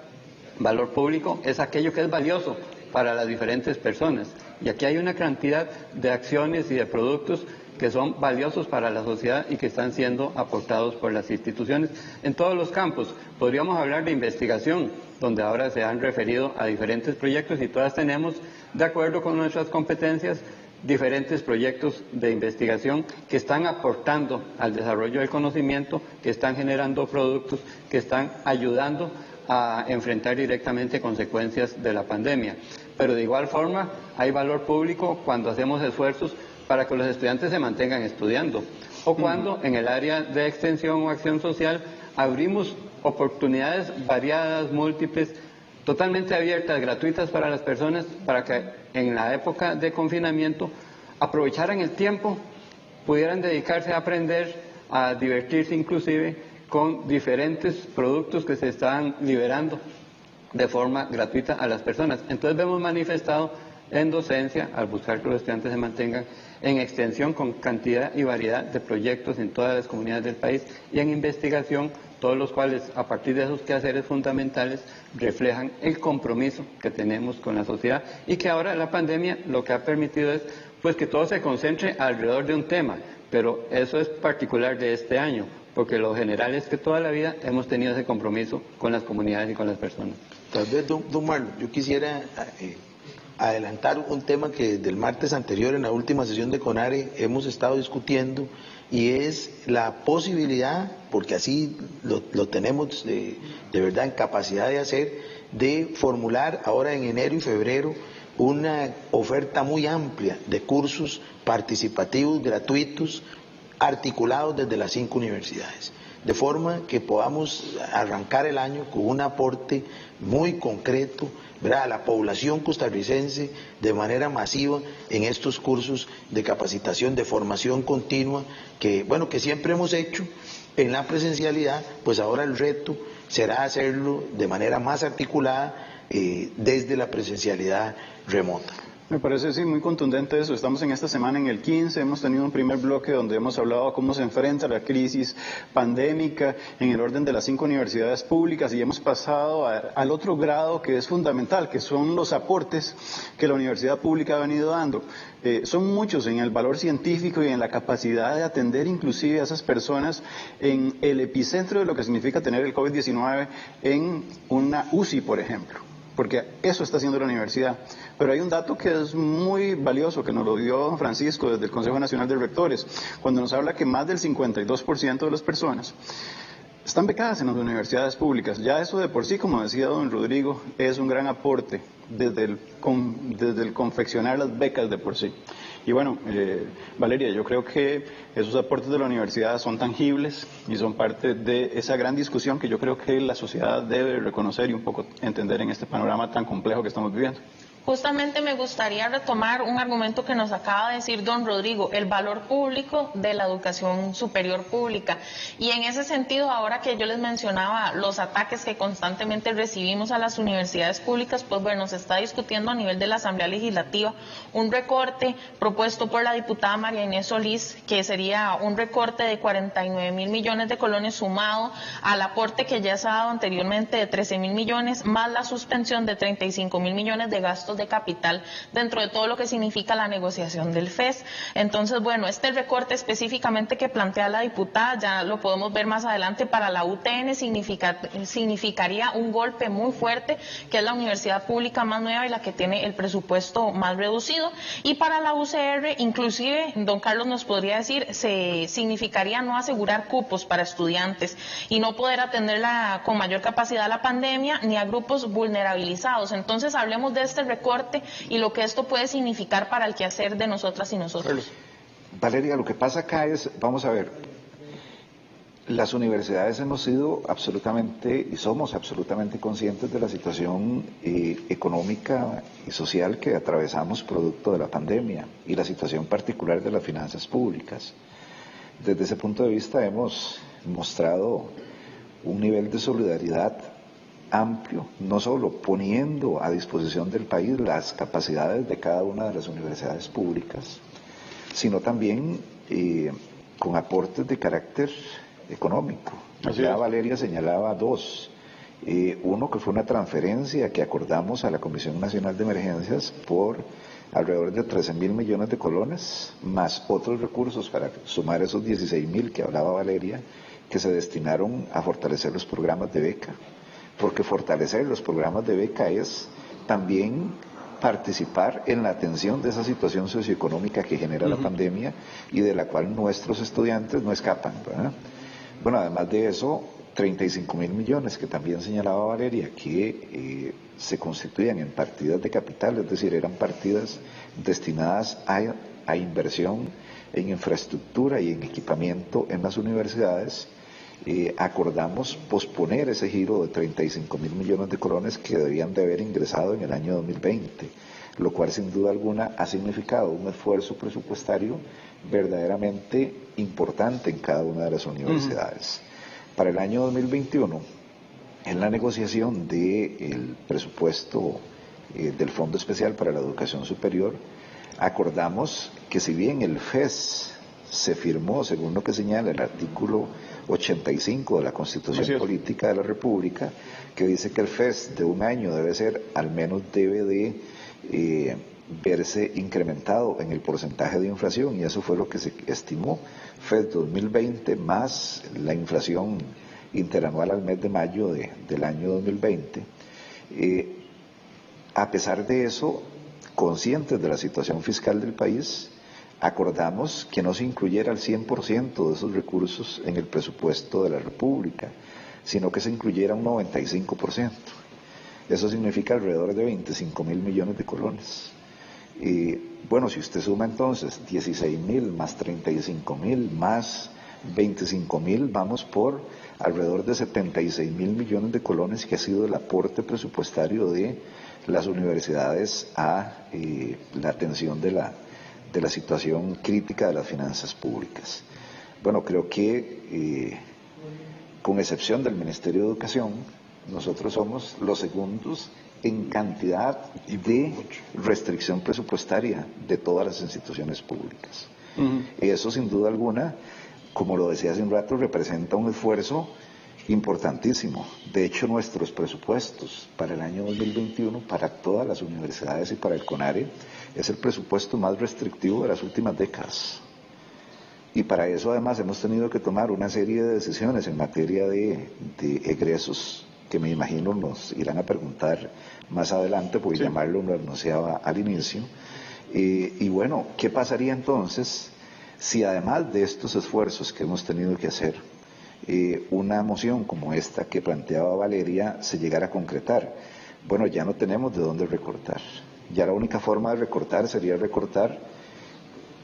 Valor público es aquello que es valioso para las diferentes personas. Y aquí hay una cantidad de acciones y de productos que son valiosos para la sociedad y que están siendo aportados por las instituciones en todos los campos. Podríamos hablar de investigación, donde ahora se han referido a diferentes proyectos y todas tenemos, de acuerdo con nuestras competencias, diferentes proyectos de investigación que están aportando al desarrollo del conocimiento, que están generando productos, que están ayudando a enfrentar directamente consecuencias de la pandemia. Pero de igual forma hay valor público cuando hacemos esfuerzos para que los estudiantes se mantengan estudiando, o cuando en el área de extensión o acción social abrimos oportunidades variadas, múltiples, totalmente abiertas, gratuitas para las personas, para que en la época de confinamiento aprovecharan el tiempo, pudieran dedicarse a aprender, a divertirse inclusive con diferentes productos que se están liberando de forma gratuita a las personas. Entonces vemos manifestado en docencia, al buscar que los estudiantes se mantengan, en extensión con cantidad y variedad de proyectos en todas las comunidades del país, y en investigación, todos los cuales a partir de esos quehaceres fundamentales reflejan el compromiso que tenemos con la sociedad, y que ahora la pandemia lo que ha permitido es pues que todo se concentre alrededor de un tema, pero eso es particular de este año, porque lo general es que toda la vida hemos tenido ese compromiso con las comunidades y con las personas. Tal vez, don Marlon, yo quisiera adelantar un tema que desde el martes anterior en la última sesión de CONARE hemos estado discutiendo, y es la posibilidad, porque así lo tenemos de verdad en capacidad de hacer, de formular ahora en enero y febrero una oferta muy amplia de cursos participativos gratuitos articulados desde las 5 universidades, de forma que podamos arrancar el año con un aporte muy concreto, ¿verdad?, a la población costarricense de manera masiva en estos cursos de capacitación, de formación continua, que siempre hemos hecho en la presencialidad. Pues ahora el reto será hacerlo de manera más articulada desde la presencialidad remota. Me parece, sí, muy contundente eso. Estamos en esta semana en el 15, hemos tenido un primer bloque donde hemos hablado de cómo se enfrenta la crisis pandémica en el orden de las 5 universidades públicas, y hemos pasado al otro grado que es fundamental, que son los aportes que la universidad pública ha venido dando. Son muchos en el valor científico y en la capacidad de atender inclusive a esas personas en el epicentro de lo que significa tener el COVID-19 en una UCI, por ejemplo, porque eso está haciendo la universidad. Pero hay un dato que es muy valioso, que nos lo dio don Francisco desde el Consejo Nacional de Rectores, cuando nos habla que más del 52% de las personas están becadas en las universidades públicas. Ya eso de por sí, como decía don Rodrigo, es un gran aporte desde el confeccionar las becas de por sí. Y bueno, Valeria, yo creo que esos aportes de la universidad son tangibles y son parte de esa gran discusión que yo creo que la sociedad debe reconocer y un poco entender en este panorama tan complejo que estamos viviendo. Justamente me gustaría retomar un argumento que nos acaba de decir don Rodrigo, el valor público de la educación superior pública. Y en ese sentido, ahora que yo les mencionaba los ataques que constantemente recibimos a las universidades públicas, pues bueno, se está discutiendo a nivel de la Asamblea Legislativa un recorte propuesto por la diputada María Inés Solís, que sería un recorte de 49.000 millones de colones sumado al aporte que ya se ha dado anteriormente de 13.000 millones, más la suspensión de 35.000 millones de gastos de capital dentro de todo lo que significa la negociación del FES. Entonces, bueno, este recorte específicamente que plantea la diputada, ya lo podemos ver más adelante, para la UTN significaría un golpe muy fuerte, que es la universidad pública más nueva y la que tiene el presupuesto más reducido. Y para la UCR, inclusive, don Carlos nos podría decir, se significaría no asegurar cupos para estudiantes y no poder atenderla con mayor capacidad a la pandemia ni a grupos vulnerabilizados. Entonces, hablemos de este recorte y lo que esto puede significar para el quehacer de nosotras y nosotros. Valeria, lo que pasa acá es, vamos a ver, las universidades hemos sido absolutamente y somos absolutamente conscientes de la situación económica y social que atravesamos producto de la pandemia y la situación particular de las finanzas públicas. Desde ese punto de vista hemos mostrado un nivel de solidaridad amplio, no solo poniendo a disposición del país las capacidades de cada una de las universidades públicas, sino también con aportes de carácter económico. Ya Valeria señalaba dos. Uno que fue una transferencia que acordamos a la Comisión Nacional de Emergencias por alrededor de 13.000 millones de colones, más otros recursos para sumar esos 16.000 que hablaba Valeria, que se destinaron a fortalecer los programas de beca. Porque fortalecer los programas de beca es también participar en la atención de esa situación socioeconómica que genera la pandemia y de la cual nuestros estudiantes no escapan, ¿verdad? Bueno, además de eso, 35.000 millones que también señalaba Valeria, que se constituían en partidas de capital, es decir, eran partidas destinadas a inversión en infraestructura y en equipamiento en las universidades. Acordamos posponer ese giro de 35.000 millones de colones que debían de haber ingresado en el año 2020, lo cual sin duda alguna ha significado un esfuerzo presupuestario verdaderamente importante en cada una de las universidades. Para el año 2021, en la negociación del presupuesto del Fondo Especial para la Educación Superior, acordamos que si bien el FES se firmó, según lo que señala el artículo 85 de la Constitución Política de la República, que dice que el FES de un año al menos debe de verse incrementado en el porcentaje de inflación, y eso fue lo que se estimó, FES 2020 más la inflación interanual al mes de mayo del año 2020. A pesar de eso, conscientes de la situación fiscal del país, acordamos que no se incluyera el 100% de esos recursos en el presupuesto de la República, sino que se incluyera un 95%. Eso significa alrededor de 25.000 millones de colones. Bueno, si usted suma entonces 16.000 más 35.000 más 25.000, vamos por alrededor de 76.000 millones de colones, que ha sido el aporte presupuestario de las universidades a la atención de la situación crítica de las finanzas públicas. Bueno, creo que con excepción del Ministerio de Educación, nosotros somos los segundos en cantidad de restricción presupuestaria de todas las instituciones públicas. Eso sin duda alguna, como lo decía hace un rato, representa un esfuerzo importantísimo. De hecho, nuestros presupuestos para el año 2021, para todas las universidades y para el CONARE, es el presupuesto más restrictivo de las últimas décadas. Y para eso además hemos tenido que tomar una serie de decisiones en materia de egresos, que me imagino nos irán a preguntar más adelante, porque llamarlo lo anunciaba al inicio. Y bueno, ¿qué pasaría entonces si además de estos esfuerzos que hemos tenido que hacer, una moción como esta que planteaba Valeria se llegara a concretar? Bueno, ya no tenemos de dónde recortar. Ya la única forma de recortar sería recortar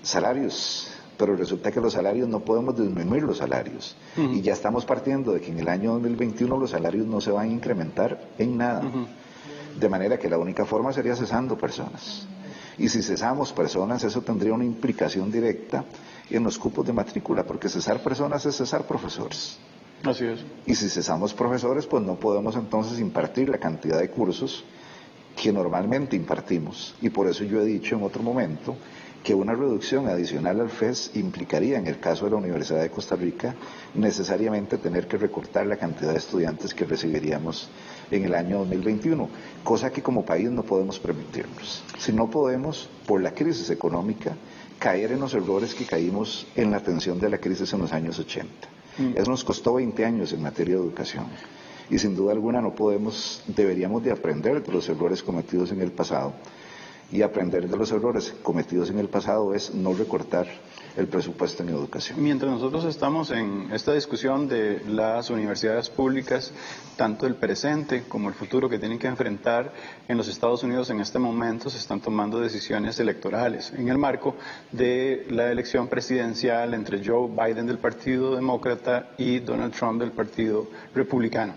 salarios, pero resulta que los salarios no podemos disminuir los salarios. Y ya estamos partiendo de que en el año 2021 los salarios no se van a incrementar en nada. De manera que la única forma sería cesando personas. Y si cesamos personas, eso tendría una implicación directa en los cupos de matrícula, porque cesar personas es cesar profesores. Así es. Y si cesamos profesores, pues no podemos entonces impartir la cantidad de cursos que normalmente impartimos. Y por eso yo he dicho en otro momento que una reducción adicional al FES implicaría, en el caso de la Universidad de Costa Rica, necesariamente tener que recortar la cantidad de estudiantes que recibiríamos en el año 2021, cosa que como país no podemos permitirnos. Si no podemos, por la crisis económica, caer en los errores que caímos en la atención de la crisis en los años 80. Eso nos costó 20 años en materia de educación. Y sin duda alguna deberíamos de aprender de los errores cometidos en el pasado. Y aprender de los errores cometidos en el pasado es no recortar el presupuesto en educación. Mientras nosotros estamos en esta discusión de las universidades públicas, tanto el presente como el futuro que tienen que enfrentar en los Estados Unidos en este momento, se están tomando decisiones electorales en el marco de la elección presidencial entre Joe Biden del Partido Demócrata y Donald Trump del Partido Republicano.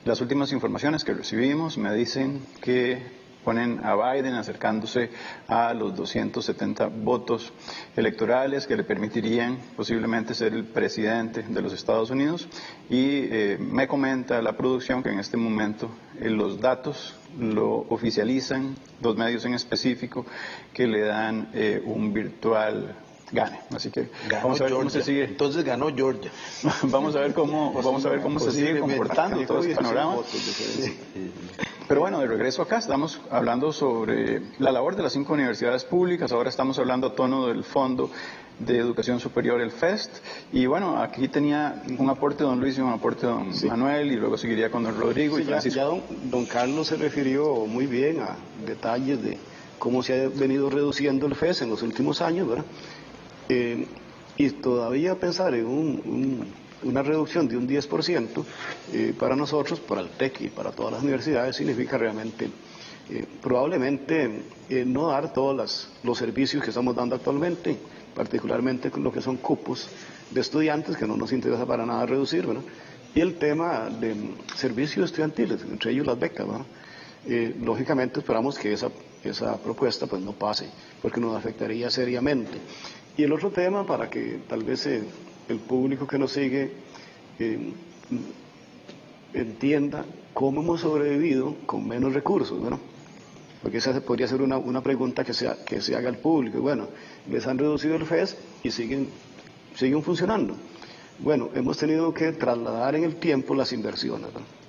Las últimas informaciones que recibimos me dicen que ponen a Biden acercándose a los 270 votos electorales que le permitirían posiblemente ser el presidente de los Estados Unidos, y me comenta la producción que en este momento los datos lo oficializan, dos medios en específico, que le dan un virtual gane. Así que vamos a ver cómo se sigue. Entonces ganó Georgia. Vamos a ver cómo se sigue comportando todo ese panorama. Pero bueno, de regreso acá estamos hablando sobre la labor de las 5 universidades públicas. Ahora estamos hablando a tono del Fondo de Educación Superior, el FEST. Y bueno, aquí tenía un aporte don Luis y un aporte don Manuel, y luego seguiría con don Rodrigo y Francisco. Ya don Carlos se refirió muy bien a detalles de cómo se ha venido reduciendo el FES en los últimos años, ¿verdad? Y todavía pensar en una reducción de un 10% para nosotros, para el TEC y para todas las universidades, significa realmente probablemente no dar todos los servicios que estamos dando actualmente, particularmente con lo que son cupos de estudiantes, que no nos interesa para nada reducir, ¿verdad? Y el tema de servicios estudiantiles, entre ellos las becas, ¿verdad? Lógicamente esperamos que esa propuesta pues no pase, porque nos afectaría seriamente. Y el otro tema, para que tal vez el público que nos sigue entienda cómo hemos sobrevivido con menos recursos, ¿no? Porque esa podría ser una pregunta que se haga al público. Bueno, les han reducido el FES y siguen funcionando. Bueno, hemos tenido que trasladar en el tiempo las inversiones, ¿no?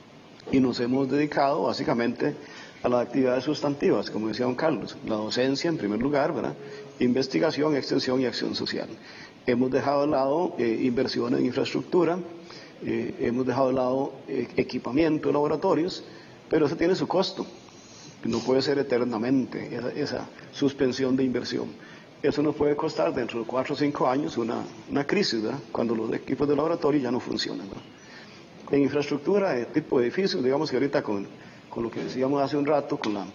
Y nos hemos dedicado básicamente a las actividades sustantivas, como decía don Carlos, la docencia en primer lugar, ¿verdad? Investigación, extensión y acción social. Hemos dejado de lado inversiones en infraestructura, hemos dejado de lado equipamiento de laboratorios, pero eso tiene su costo. No puede ser eternamente esa suspensión de inversión. Eso nos puede costar dentro de 4 o 5 años una crisis, ¿verdad? Cuando los equipos de laboratorio ya no funcionan, ¿verdad? En infraestructura, tipo de edificios, digamos que ahorita con lo que decíamos hace un rato, con la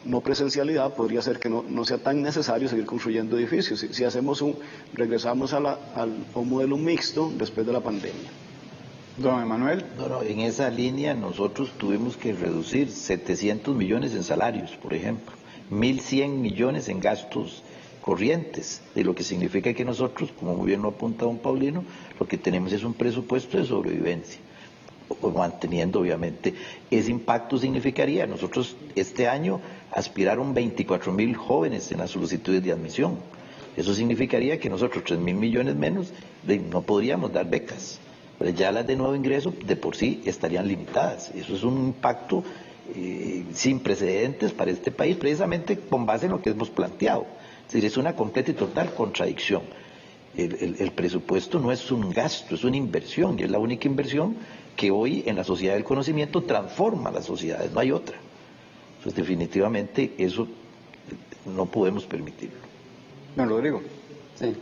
no presencialidad, podría ser que no sea tan necesario seguir construyendo edificios. Si regresamos a un modelo mixto después de la pandemia. Don Emanuel. No, en esa línea nosotros tuvimos que reducir 700 millones en salarios, por ejemplo, 1.100 millones en gastos corrientes, de lo que significa que nosotros, como muy bien lo apunta don Paulino, lo que tenemos es un presupuesto de sobrevivencia, manteniendo obviamente ese impacto. Significaría nosotros este año aspiraron 24.000 jóvenes en las solicitudes de admisión. Eso significaría que nosotros 3.000 millones menos no podríamos dar becas, pero ya las de nuevo ingreso de por sí estarían limitadas. Eso es un impacto sin precedentes para este país, precisamente con base en lo que hemos planteado. Es decir, es una completa y total contradicción. El presupuesto no es un gasto, es una inversión, y es la única inversión que hoy en la sociedad del conocimiento transforma las sociedades, no hay otra. Entonces definitivamente eso no podemos permitirlo. Don Rodrigo. Sí.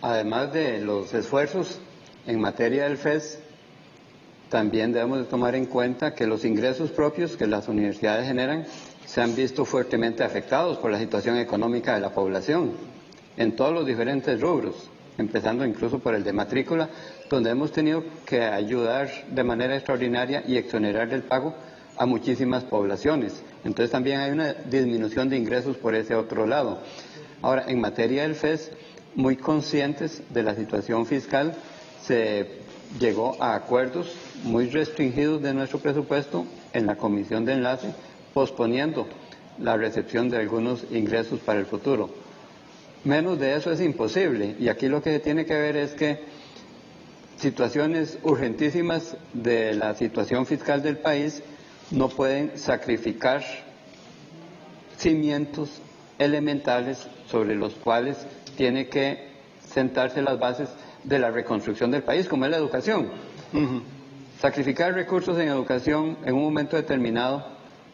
Además de los esfuerzos en materia del FES, también debemos de tomar en cuenta que los ingresos propios que las universidades generan se han visto fuertemente afectados por la situación económica de la población, en todos los diferentes rubros, empezando incluso por el de matrícula, donde hemos tenido que ayudar de manera extraordinaria y exonerar del pago a muchísimas poblaciones. Entonces también hay una disminución de ingresos por ese otro lado. Ahora, en materia del FES, muy conscientes de la situación fiscal, se llegó a acuerdos muy restringidos de nuestro presupuesto en la comisión de enlace, posponiendo la recepción de algunos ingresos para el futuro. Menos de eso es imposible, y aquí lo que se tiene que ver es que situaciones urgentísimas de la situación fiscal del país no pueden sacrificar cimientos elementales sobre los cuales tiene que sentarse las bases de la reconstrucción del país, como es la educación. Sacrificar recursos en educación en un momento determinado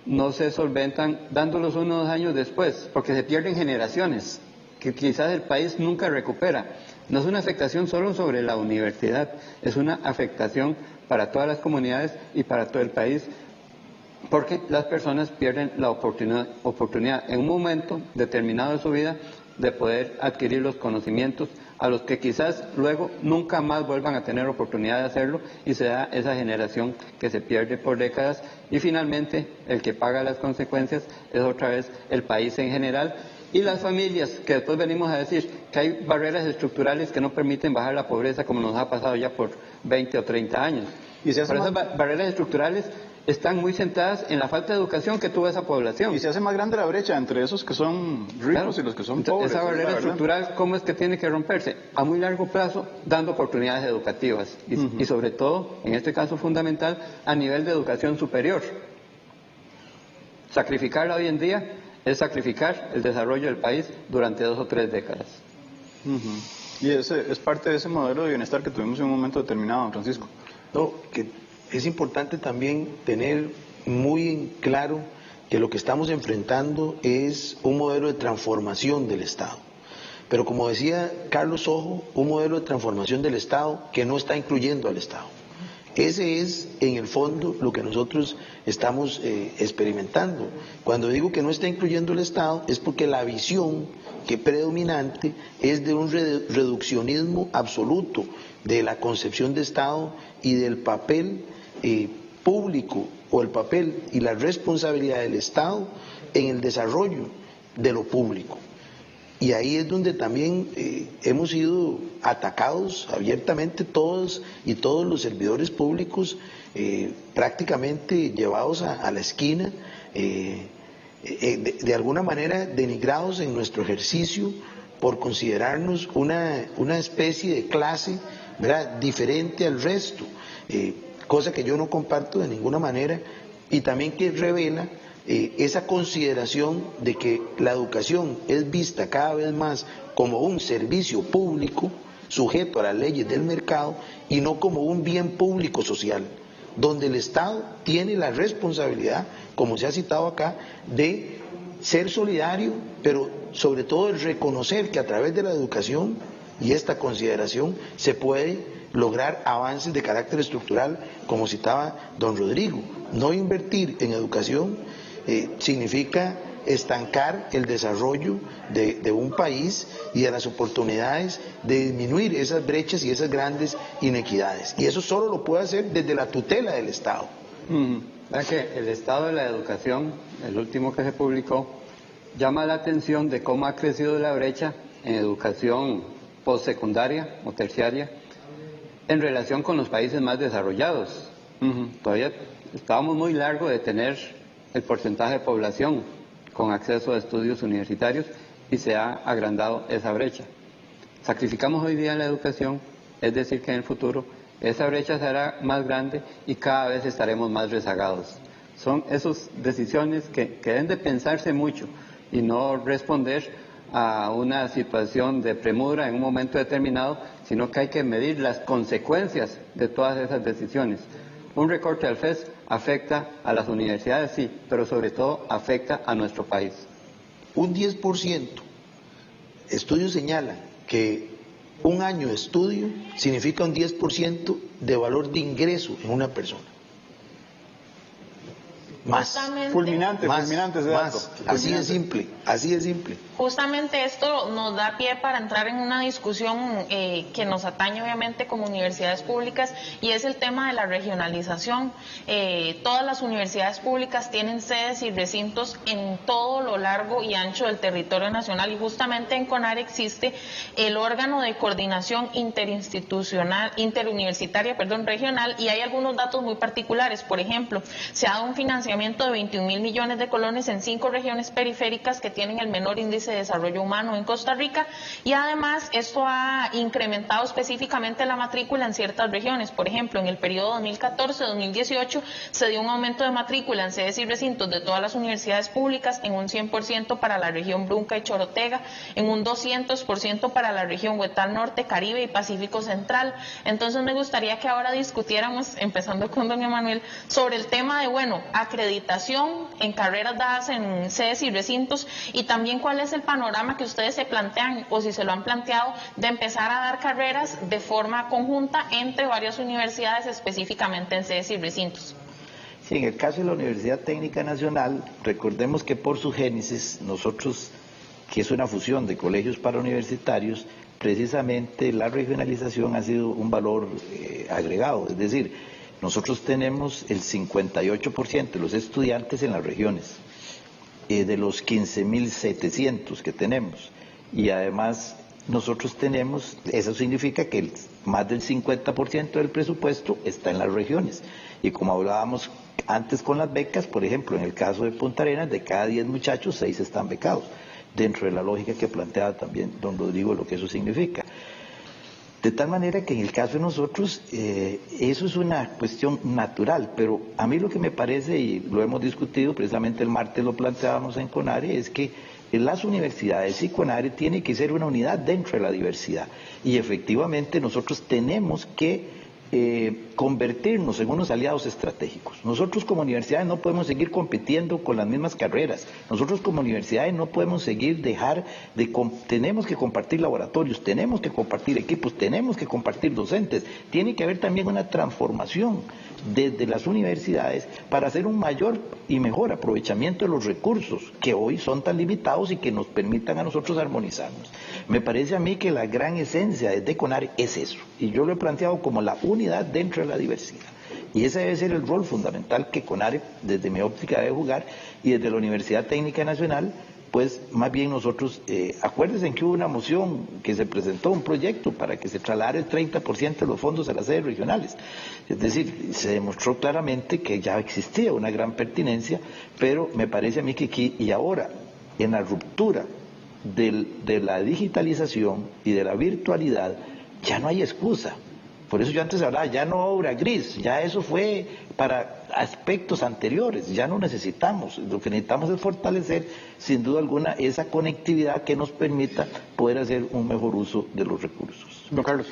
no se solventan dándolos 1 o 2 años después, porque se pierden generaciones que quizás el país nunca recupera. No es una afectación solo sobre la universidad, es una afectación para todas las comunidades y para todo el país, porque las personas pierden la oportunidad en un momento determinado de su vida de poder adquirir los conocimientos a los que quizás luego nunca más vuelvan a tener oportunidad de hacerlo, y se da esa generación que se pierde por décadas, y finalmente el que paga las consecuencias es otra vez el país en general y las familias, que después venimos a decir que hay barreras estructurales que no permiten bajar la pobreza, como nos ha pasado ya por 20 o 30 años. Y se hace Pero esas barreras estructurales están muy sentadas en la falta de educación que tuvo esa población. Y se hace más grande la brecha entre esos que son ricos y los que son pobres. Esa barrera estructural, ¿cómo es que tiene que romperse? A muy largo plazo, dando oportunidades educativas y sobre todo, en este caso fundamental, a nivel de educación superior. Sacrificarla hoy en día es sacrificar el desarrollo del país durante 2 o 3 décadas. Y ese es parte de ese modelo de bienestar que tuvimos en un momento determinado, don Francisco. No, que es importante también tener muy en claro que lo que estamos enfrentando es un modelo de transformación del Estado. Pero como decía Carlos Ojo, un modelo de transformación del Estado que no está incluyendo al Estado. Ese es, en el fondo, lo que nosotros estamos experimentando. Cuando digo que no está incluyendo el Estado, es porque la visión que predominante es de un reduccionismo absoluto de la concepción de Estado y del papel público, o el papel y la responsabilidad del Estado en el desarrollo de lo público. Y ahí es donde también hemos sido atacados abiertamente todos los servidores públicos, prácticamente llevados a la esquina, de alguna manera denigrados en nuestro ejercicio por considerarnos una especie de clase, ¿verdad?, diferente al resto, cosa que yo no comparto de ninguna manera, y también que revela esa consideración de que la educación es vista cada vez más como un servicio público sujeto a las leyes del mercado y no como un bien público social, donde el Estado tiene la responsabilidad, como se ha citado acá, de ser solidario, pero sobre todo el reconocer que a través de la educación y esta consideración se puede lograr avances de carácter estructural, como citaba don Rodrigo. No invertir en educación significa estancar el desarrollo de un país y de las oportunidades de disminuir esas brechas y esas grandes inequidades. Y eso solo lo puede hacer desde la tutela del Estado. Es que el estado de la educación, el último que se publicó, llama la atención de cómo ha crecido la brecha en educación postsecundaria o terciaria en relación con los países más desarrollados. Todavía estábamos muy largo de tener el porcentaje de población con acceso a estudios universitarios y se ha agrandado esa brecha. Sacrificamos hoy día la educación, es decir que en el futuro esa brecha será más grande y cada vez estaremos más rezagados. Son esas decisiones que deben de pensarse mucho y no responder a una situación de premura en un momento determinado, sino que hay que medir las consecuencias de todas esas decisiones. Un recorte al FES afecta a las universidades, sí, pero sobre todo afecta a nuestro país. Un 10%. Estudios señalan que un año de estudio significa un 10% de valor de ingreso en una persona. Más. Fulminante Más, ese dato. más. Así de simple, así de simple. Justamente esto nos da pie para entrar en una discusión que nos atañe obviamente como universidades públicas, y es el tema de la regionalización. Todas las universidades públicas tienen sedes y recintos en todo lo largo y ancho del territorio nacional, y justamente en CONARE existe el órgano de coordinación interuniversitaria regional, y hay algunos datos muy particulares. Por ejemplo, se ha dado un financiamiento de 21.000 millones de colones en 5 regiones periféricas que tienen el menor índice de desarrollo humano en Costa Rica, y además esto ha incrementado específicamente la matrícula en ciertas regiones. Por ejemplo, en el periodo 2014-2018 se dio un aumento de matrícula en sedes y recintos de todas las universidades públicas en un 100% para la región Brunca y Chorotega, en un 200% para la región Huetal Norte, Caribe y Pacífico Central. Entonces me gustaría que ahora discutiéramos, empezando con don Emanuel, sobre el tema de, bueno, acreditación en carreras dadas en sedes y recintos, y también cuál es el panorama que ustedes se plantean, o si se lo han planteado, de empezar a dar carreras de forma conjunta entre varias universidades, específicamente en sedes y recintos. Sí, en el caso de la Universidad Técnica Nacional, recordemos que por su génesis, nosotros, que es una fusión de colegios parauniversitarios, precisamente la regionalización ha sido un valor agregado, es decir, nosotros tenemos el 58% de los estudiantes en las regiones, de los 15.700 que tenemos, y además nosotros tenemos, eso significa que más del 50% del presupuesto está en las regiones, y como hablábamos antes con las becas, por ejemplo, en el caso de Punta Arenas, de cada 10 muchachos, 6 están becados, dentro de la lógica que planteaba también don Rodrigo, lo que eso significa. De tal manera que en el caso de nosotros, eso es una cuestión natural, pero a mí lo que me parece, y lo hemos discutido, precisamente el martes lo planteábamos en CONARE, es que las universidades y CONARE tiene que ser una unidad dentro de la diversidad, y efectivamente nosotros tenemos que convertirnos en unos aliados estratégicos. Nosotros como universidades no podemos seguir compitiendo con las mismas carreras. Nosotros como universidades no podemos seguir tenemos que compartir laboratorios, tenemos que compartir equipos, tenemos que compartir docentes. Tiene que haber también una transformación desde las universidades para hacer un mayor y mejor aprovechamiento de los recursos que hoy son tan limitados y que nos permitan a nosotros armonizarnos. Me parece a mí que la gran esencia de CONARE es eso, y yo lo he planteado como la unidad dentro de la diversidad, y ese debe ser el rol fundamental que CONARE desde mi óptica debe jugar, y desde la Universidad Técnica Nacional pues más bien nosotros, acuérdense que hubo una moción que se presentó, un proyecto para que se trasladara el 30% de los fondos a las sedes regionales. Es decir, se demostró claramente que ya existía una gran pertinencia, pero me parece a mí que aquí y ahora, en la ruptura de la digitalización y de la virtualidad, ya no hay excusa. Por eso yo antes hablaba, ya no obra gris, ya eso fue para aspectos anteriores, ya no necesitamos. Lo que necesitamos es fortalecer, sin duda alguna, esa conectividad que nos permita poder hacer un mejor uso de los recursos. Don Carlos.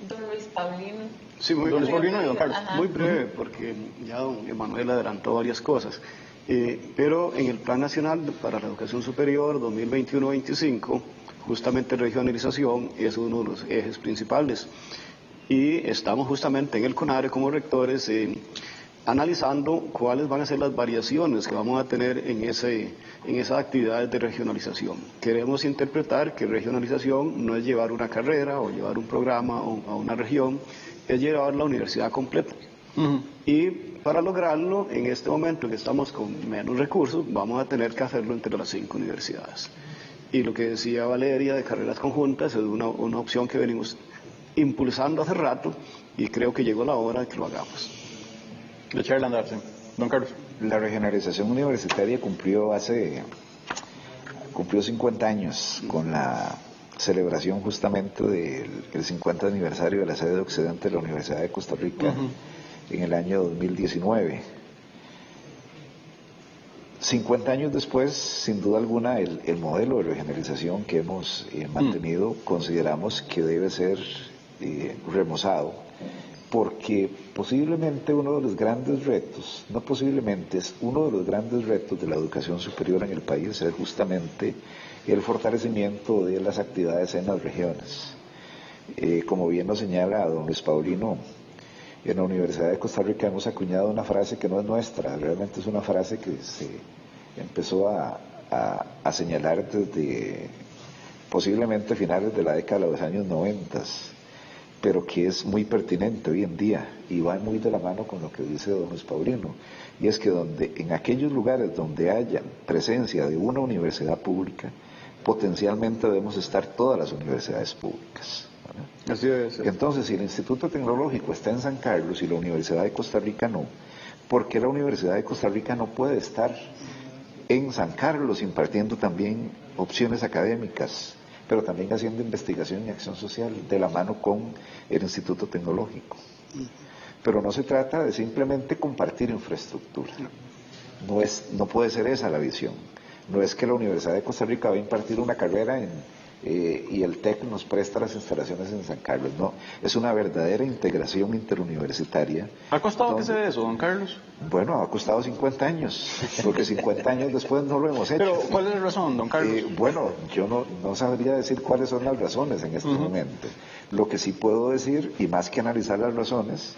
Don Luis Paulino. Sí, don Luis Paulino y don Carlos. Ajá. Muy breve, porque ya don Emanuel adelantó varias cosas. Pero en el Plan Nacional para la Educación Superior 2021-25, justamente regionalización es uno de los ejes principales. Y estamos justamente en el CONARE como rectores analizando cuáles van a ser las variaciones que vamos a tener en esas actividades de regionalización. Queremos interpretar que regionalización no es llevar una carrera o llevar un programa a una región, es llevar la universidad completa. Y para lograrlo, en este momento que estamos con menos recursos, vamos a tener que hacerlo entre las 5 universidades. Y lo que decía Valeria de carreras conjuntas es una opción que venimos impulsando hace rato, y creo que llegó la hora de que lo hagamos. Don Carlos. La regionalización universitaria cumplió 50 años con la celebración justamente del 50 aniversario de la sede de Occidente de la Universidad de Costa Rica en el año 2019. 50 años después, sin duda alguna, el modelo de regionalización que hemos mantenido consideramos que debe ser remozado, porque posiblemente uno de los grandes retos, no posiblemente, es uno de los grandes retos de la educación superior en el país es justamente el fortalecimiento de las actividades en las regiones. Como bien lo señala don Luis Paulino, En la Universidad de Costa Rica hemos acuñado una frase que no es nuestra, realmente es una frase que se empezó a señalar desde posiblemente finales de la década de los años 90, pero que es muy pertinente hoy en día y va muy de la mano con lo que dice don Luis Paulino, y es que en aquellos lugares donde haya presencia de una universidad pública, potencialmente debemos estar todas las universidades públicas. Así debe ser. Entonces, si el Instituto Tecnológico está en San Carlos y la Universidad de Costa Rica no, ¿por qué la Universidad de Costa Rica no puede estar en San Carlos impartiendo también opciones académicas, pero también haciendo investigación y acción social de la mano con el Instituto Tecnológico? Pero no se trata de simplemente compartir infraestructura. No puede ser esa la visión. No es que la Universidad de Costa Rica va a impartir una carrera y el TEC nos presta las instalaciones en San Carlos. No, es una verdadera integración interuniversitaria. ¿Ha costado que se dé eso, don Carlos? Bueno, ha costado 50 años, porque 50 años después no lo hemos hecho. Pero, ¿cuál es la razón, don Carlos? Bueno, yo no sabría decir cuáles son las razones en este momento. Lo que sí puedo decir, y más que analizar las razones,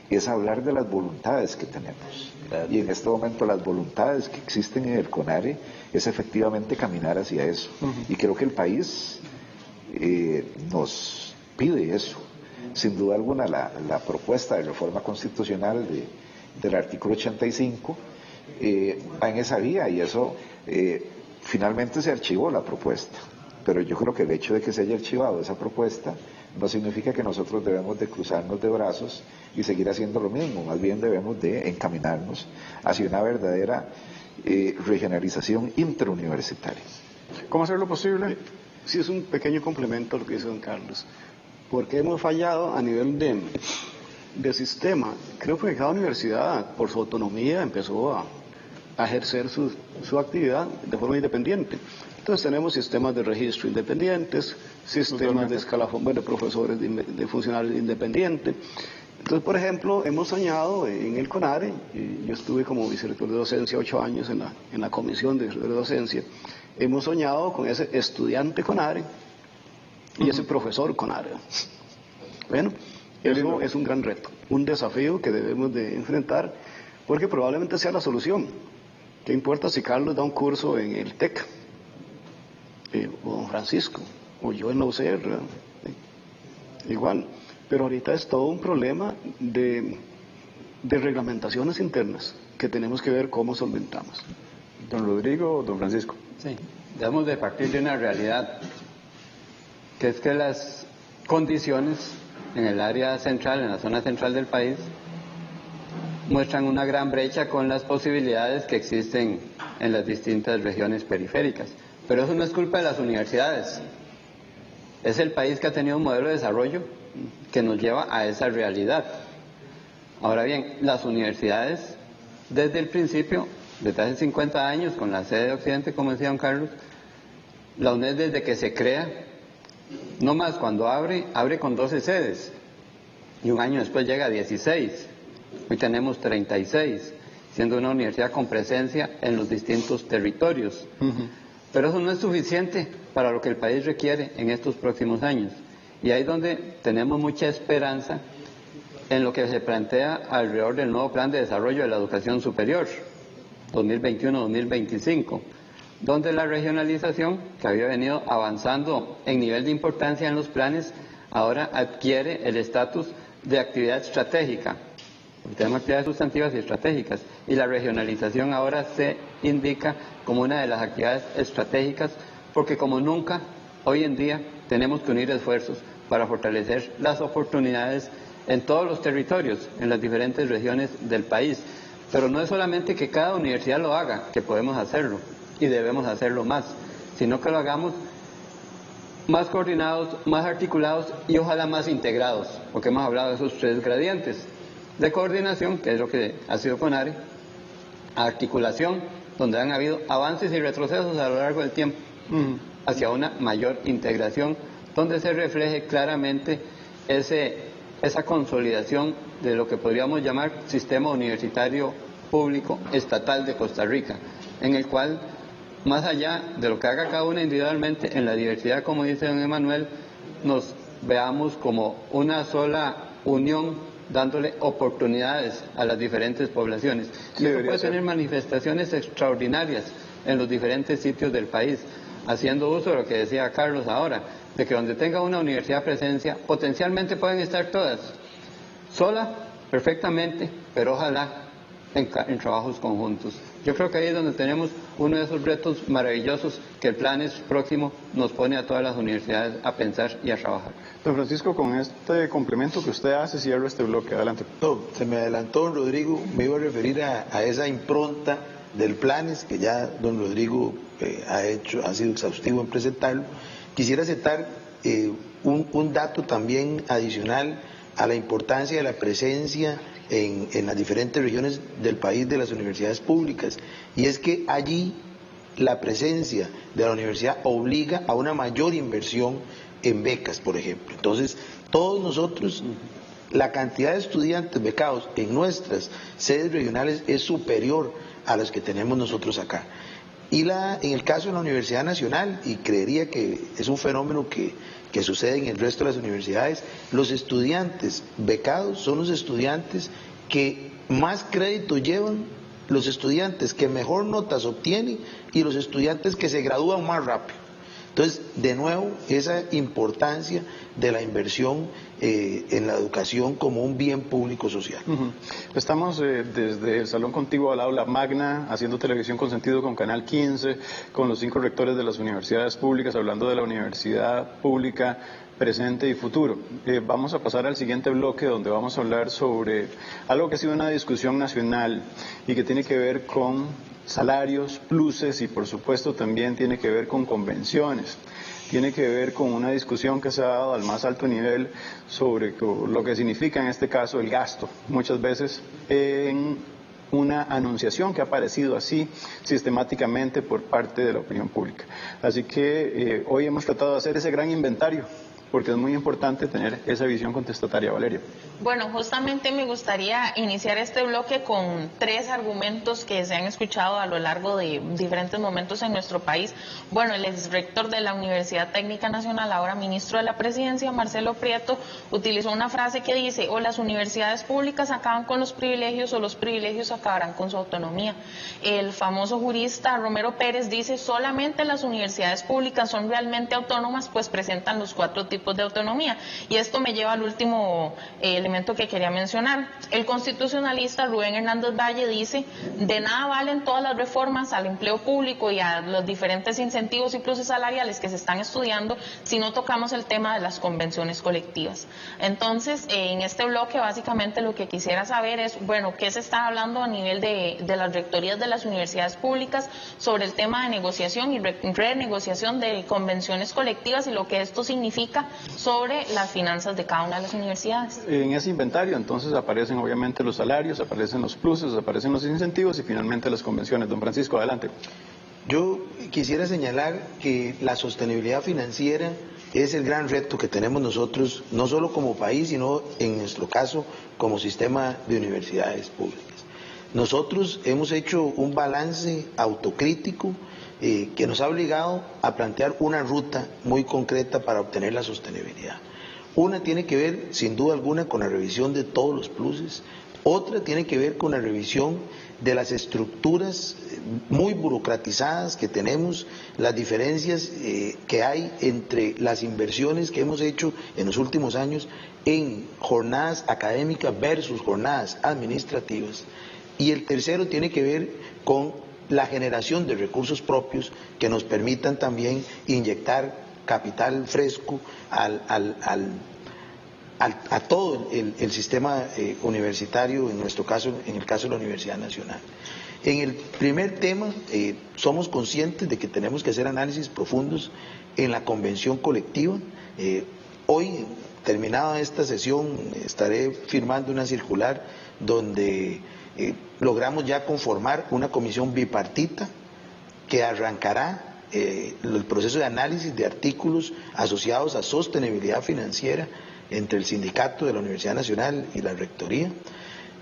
es hablar de las voluntades que tenemos. Y en este momento las voluntades que existen en el CONARE es efectivamente caminar hacia eso. Y creo que el país nos pide eso. Sin duda alguna la propuesta de reforma constitucional del artículo 85 va en esa vía, y eso finalmente se archivó la propuesta. Pero yo creo que el hecho de que se haya archivado esa propuesta no significa que nosotros debemos de cruzarnos de brazos y seguir haciendo lo mismo. Más bien debemos de encaminarnos hacia una verdadera regionalización interuniversitaria. ¿Cómo hacerlo posible? Sí, es un pequeño complemento a lo que dice don Carlos, porque hemos fallado a nivel de sistema. Creo que cada universidad, por su autonomía, empezó a ejercer su actividad de forma independiente. Entonces tenemos sistemas de registro independientes, sistemas de escalafón de profesores, de funcionarios independientes. Entonces, por ejemplo, hemos soñado en el CONARE, y yo estuve como vicerrector de docencia 8 años en la comisión de docencia, hemos soñado con ese estudiante CONARE y ese profesor CONARE. Bueno, eso es un gran reto, un desafío que debemos de enfrentar, porque probablemente sea la solución. ¿Qué importa si Carlos da un curso en el TEC? O don Francisco, o yo en la UCR, igual. Pero ahorita es todo un problema de reglamentaciones internas que tenemos que ver cómo solventamos. ¿Don Rodrigo o don Francisco? Sí, debemos de partir de una realidad, que es que las condiciones en el área central, en la zona central del país, muestran una gran brecha con las posibilidades que existen en las distintas regiones periféricas. Pero eso no es culpa de las universidades. Es el país que ha tenido un modelo de desarrollo que nos lleva a esa realidad. Ahora bien, las universidades, desde el principio, desde hace 50 años, con la sede de Occidente, como decía don Carlos, la UNED desde que se crea, no más cuando abre con 12 sedes, y un año después llega a 16. Hoy tenemos 36, siendo una universidad con presencia en los distintos territorios. Pero eso no es suficiente para lo que el país requiere en estos próximos años. Y ahí es donde tenemos mucha esperanza en lo que se plantea alrededor del nuevo Plan de Desarrollo de la Educación Superior, 2021-2025, donde la regionalización, que había venido avanzando en nivel de importancia en los planes, ahora adquiere el estatus de actividad estratégica. Tenemos actividades sustantivas y estratégicas, y la regionalización ahora se indica como una de las actividades estratégicas, porque como nunca, hoy en día tenemos que unir esfuerzos para fortalecer las oportunidades en todos los territorios, en las diferentes regiones del país. Pero no es solamente que cada universidad lo haga, que podemos hacerlo, y debemos hacerlo más, sino que lo hagamos más coordinados, más articulados y ojalá más integrados, porque hemos hablado de esos 3 gradientes de coordinación, que es lo que ha sido CONARE, articulación, donde han habido avances y retrocesos a lo largo del tiempo, hacia una mayor integración, donde se refleje claramente esa consolidación de lo que podríamos llamar sistema universitario público estatal de Costa Rica, en el cual, más allá de lo que haga cada uno individualmente, en la diversidad, como dice don Emanuel, nos veamos como una sola unión dándole oportunidades a las diferentes poblaciones. Sí, Eso puede ser. tener manifestaciones extraordinarias en los diferentes sitios del país, haciendo uso de lo que decía Carlos ahora, de que donde tenga una universidad presencia, potencialmente pueden estar todas, sola, perfectamente, pero ojalá en trabajos conjuntos. Yo creo que ahí es donde tenemos uno de esos retos maravillosos que el Planes próximo nos pone a todas las universidades a pensar y a trabajar. Don Francisco, con este complemento que usted hace, cierro este bloque. Adelante. No, se me adelantó don Rodrigo, me iba a referir a esa impronta del Planes que ya don Rodrigo ha sido exhaustivo en presentarlo. Quisiera citar un dato también adicional a la importancia de la presencia en las diferentes regiones del país de las universidades públicas, y es que allí la presencia de la universidad obliga a una mayor inversión en becas, por ejemplo. Entonces, todos nosotros, la cantidad de estudiantes becados en nuestras sedes regionales es superior a las que tenemos nosotros acá. Y en el caso de la Universidad Nacional, y creería que es un fenómeno que sucede en el resto de las universidades, los estudiantes becados son los estudiantes que más crédito llevan, los estudiantes que mejor notas obtienen y los estudiantes que se gradúan más rápido. Entonces, de nuevo, esa importancia de la inversión en la educación como un bien público social. Estamos desde el Salón Contiguo al Aula Magna, haciendo televisión con sentido con Canal 15, con los 5 rectores de las universidades públicas, hablando de la universidad pública presente y futuro. Vamos a pasar al siguiente bloque, donde vamos a hablar sobre algo que ha sido una discusión nacional y que tiene que ver con salarios, pluses y por supuesto también tiene que ver con convenciones. Tiene que ver con una discusión que se ha dado al más alto nivel sobre lo que significa en este caso el gasto, muchas veces en una anunciación que ha aparecido así sistemáticamente por parte de la opinión pública. Así que hoy hemos tratado de hacer ese gran inventario, porque es muy importante tener esa visión contestataria. Valeria. Bueno, justamente me gustaría iniciar este bloque con 3 argumentos que se han escuchado a lo largo de diferentes momentos en nuestro país. Bueno, el ex rector de la Universidad Técnica Nacional, ahora ministro de la Presidencia, Marcelo Prieto, utilizó una frase que dice: o las universidades públicas acaban con los privilegios o los privilegios acabarán con su autonomía. El famoso jurista Romero Pérez dice: solamente las universidades públicas son realmente autónomas, pues presentan los 4 tipos de autonomía. Y esto me lleva al último elemento que quería mencionar. El constitucionalista Rubén Hernández Valle dice: de nada valen todas las reformas al empleo público y a los diferentes incentivos y pluses salariales que se están estudiando si no tocamos el tema de las convenciones colectivas. Entonces, en este bloque básicamente lo que quisiera saber es, bueno, ¿qué se está hablando a nivel de las rectorías de las universidades públicas sobre el tema de negociación y renegociación de convenciones colectivas y lo que esto significa sobre las finanzas de cada una de las universidades? En ese inventario entonces aparecen obviamente los salarios, aparecen los pluses, aparecen los incentivos y finalmente las convenciones. Don Francisco, adelante. Yo quisiera señalar que la sostenibilidad financiera es el gran reto que tenemos nosotros, no solo como país, sino en nuestro caso como sistema de universidades públicas. Nosotros hemos hecho un balance autocrítico que nos ha obligado a plantear una ruta muy concreta para obtener la sostenibilidad. Una tiene que ver, sin duda alguna, con la revisión de todos los pluses. Otra tiene que ver con la revisión de las estructuras muy burocratizadas que tenemos, las diferencias que hay entre las inversiones que hemos hecho en los últimos años en jornadas académicas versus jornadas administrativas. Y el tercero tiene que ver con la generación de recursos propios que nos permitan también inyectar capital fresco a todo el sistema universitario, en nuestro caso, en el caso de la Universidad Nacional. En el primer tema, somos conscientes de que tenemos que hacer análisis profundos en la convención colectiva. Hoy, terminada esta sesión, estaré firmando una circular donde logramos ya conformar una comisión bipartita que arrancará el proceso de análisis de artículos asociados a sostenibilidad financiera entre el sindicato de la Universidad Nacional y la Rectoría.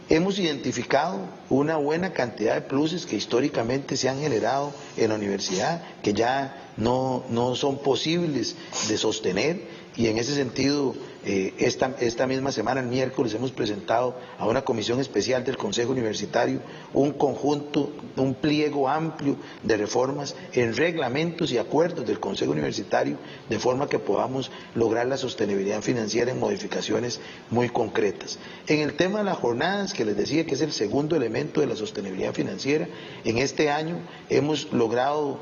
Hemos identificado una buena cantidad de pluses que históricamente se han generado en la universidad, que ya no son posibles de sostener, y en ese sentido Esta misma semana, el miércoles, hemos presentado a una comisión especial del Consejo Universitario un conjunto, un pliego amplio de reformas en reglamentos y acuerdos del Consejo Universitario, de forma que podamos lograr la sostenibilidad financiera en modificaciones muy concretas. En el tema de las jornadas, que les decía que es el segundo elemento de la sostenibilidad financiera, en este año hemos logrado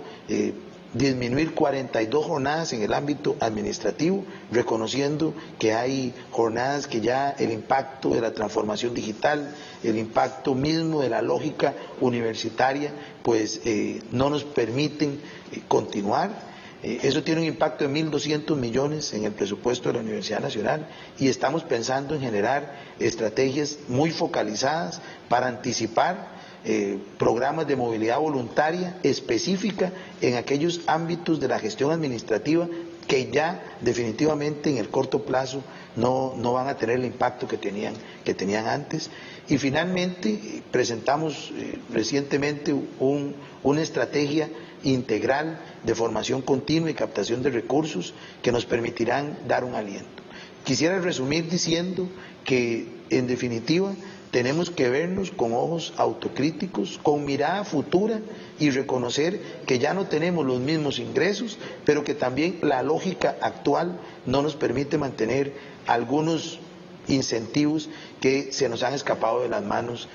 disminuir 42 jornadas en el ámbito administrativo, reconociendo que hay jornadas que ya el impacto de la transformación digital, el impacto mismo de la lógica universitaria, pues no nos permiten continuar. Eso tiene un impacto de 1.200 millones en el presupuesto de la Universidad Nacional, y estamos pensando en generar estrategias muy focalizadas para anticipar programas de movilidad voluntaria específica en aquellos ámbitos de la gestión administrativa que ya definitivamente en el corto plazo no van a tener el impacto que tenían antes. Y finalmente presentamos recientemente una estrategia integral de formación continua y captación de recursos que nos permitirán dar un aliento. Quisiera resumir diciendo que, en definitiva, tenemos que vernos con ojos autocríticos, con mirada futura, y reconocer que ya no tenemos los mismos ingresos, pero que también la lógica actual no nos permite mantener algunos incentivos que se nos han escapado de las manos,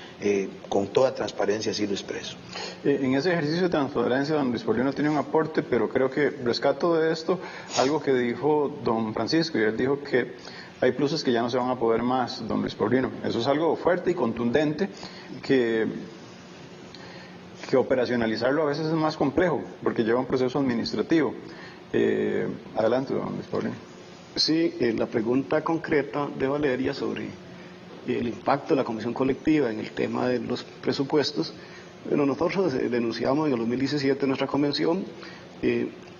con toda transparencia, así lo expreso. En ese ejercicio de transparencia, don Luis Paulino tiene un aporte, pero creo que rescato de esto algo que dijo don Francisco, y él dijo que hay pluses que ya no se van a poder más, don Luis Paulino. Eso es algo fuerte y contundente que operacionalizarlo a veces es más complejo, porque lleva un proceso administrativo. Adelante, don Luis Paulino. Sí, la pregunta concreta de Valeria sobre el impacto de la comisión colectiva en el tema de los presupuestos. Bueno, nosotros denunciamos en el 2017 nuestra convención,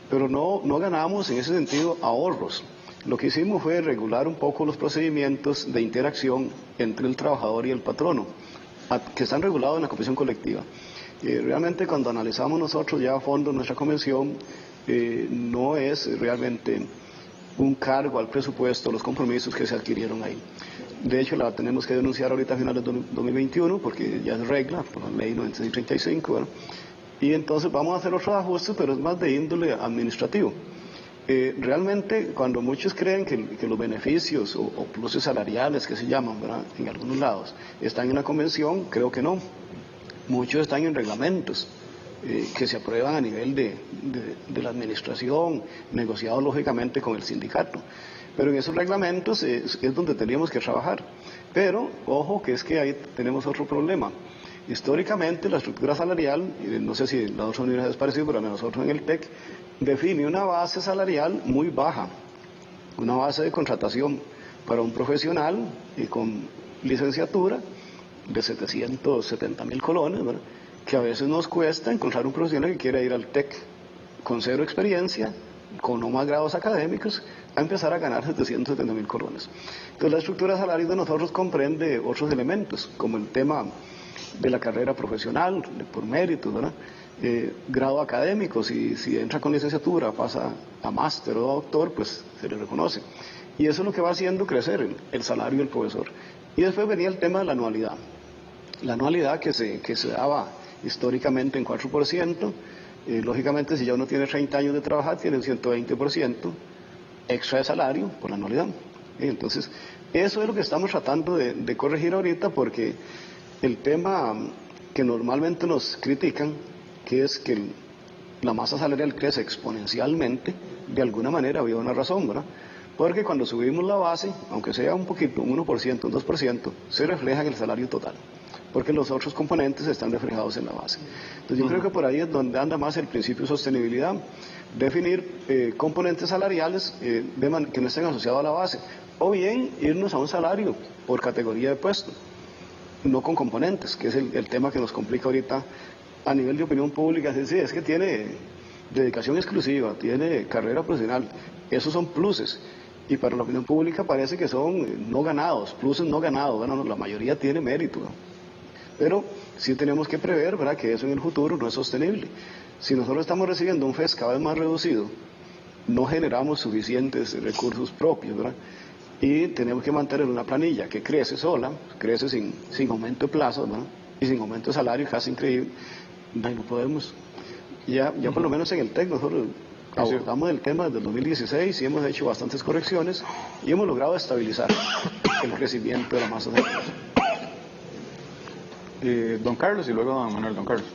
pero no ganamos en ese sentido ahorros. Lo que hicimos fue regular un poco los procedimientos de interacción entre el trabajador y el patrono, que están regulados en la convención colectiva. Realmente, cuando analizamos nosotros ya a fondo nuestra convención, no es realmente un cargo al presupuesto, los compromisos que se adquirieron ahí. De hecho, la tenemos que denunciar ahorita a finales de 2021, porque ya es regla, por la ley 9635, ¿verdad? Y entonces vamos a hacer otros ajustes, pero es más de índole administrativo. Realmente, cuando muchos creen que los beneficios o pluses salariales, que se llaman, ¿verdad?, en algunos lados, están en la convención, creo que no. Muchos están en reglamentos que se aprueban a nivel de la administración, negociados lógicamente con el sindicato. Pero en esos reglamentos es donde teníamos que trabajar. Pero, ojo, que es que ahí tenemos otro problema. Históricamente, la estructura salarial, no sé si en las otras universidades es parecido, pero nosotros en el TEC, define una base salarial muy baja, una base de contratación para un profesional con licenciatura de 770,000 colones, ¿verdad?, que a veces nos cuesta encontrar un profesional que quiera ir al TEC con cero experiencia, con no más grados académicos, a empezar a ganar 770,000 colones. Entonces, la estructura salarial de nosotros comprende otros elementos, como el tema de la carrera profesional, por méritos, ¿verdad?, grado académico, si entra con licenciatura, pasa a máster o doctor, pues se le reconoce. Y eso es lo que va haciendo crecer el salario del profesor. Y después venía el tema de la anualidad. La anualidad que se daba históricamente en 4%, lógicamente si ya uno tiene 30 años de trabajar, tiene un 120% extra de salario por la anualidad. Entonces, eso es lo que estamos tratando de corregir ahorita, porque el tema que normalmente nos critican, que es que la masa salarial crece exponencialmente, de alguna manera había una razón, ¿verdad? Porque cuando subimos la base, aunque sea un poquito, un 1%, un 2%, se refleja en el salario total, porque los otros componentes están reflejados en la base. Entonces yo creo que por ahí es donde anda más el principio de sostenibilidad, definir componentes salariales que no estén asociados a la base, o bien irnos a un salario por categoría de puesto, no con componentes, que es el tema que nos complica ahorita a nivel de opinión pública. Es que tiene dedicación exclusiva, tiene carrera profesional, esos son pluses, y para la opinión pública parece que son no ganados, pluses no ganados. Bueno, la mayoría tiene mérito, ¿no? Pero sí tenemos que prever, ¿verdad?, que eso en el futuro no es sostenible. Si nosotros estamos recibiendo un FES cada vez más reducido, no generamos suficientes recursos propios, ¿verdad?, y tenemos que mantener una planilla que crece sola, crece sin aumento de plazos, ¿no? Y sin aumento de salario, casi increíble. No podemos. Ya por lo menos en el TEC nosotros abordamos el tema desde el 2016 y hemos hecho bastantes correcciones y hemos logrado estabilizar el crecimiento de la masa salarial. Don Carlos y luego don Manuel. Don Carlos.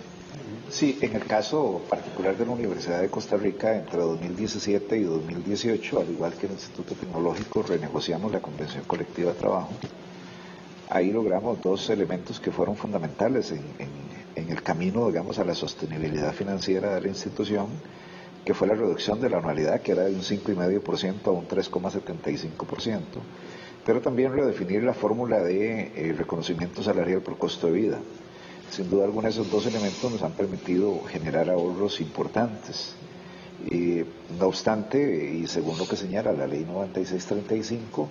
Sí, en el caso particular de la Universidad de Costa Rica, entre 2017 y 2018, al igual que el Instituto Tecnológico, renegociamos la Convención Colectiva de Trabajo. Ahí logramos dos elementos que fueron fundamentales en el camino, digamos, a la sostenibilidad financiera de la institución, que fue la reducción de la anualidad, que era de un 5,5% a un 3,75%, pero también redefinir la fórmula de reconocimiento salarial por costo de vida. Sin duda alguna, esos dos elementos nos han permitido generar ahorros importantes. No obstante, y según lo que señala la Ley 9635,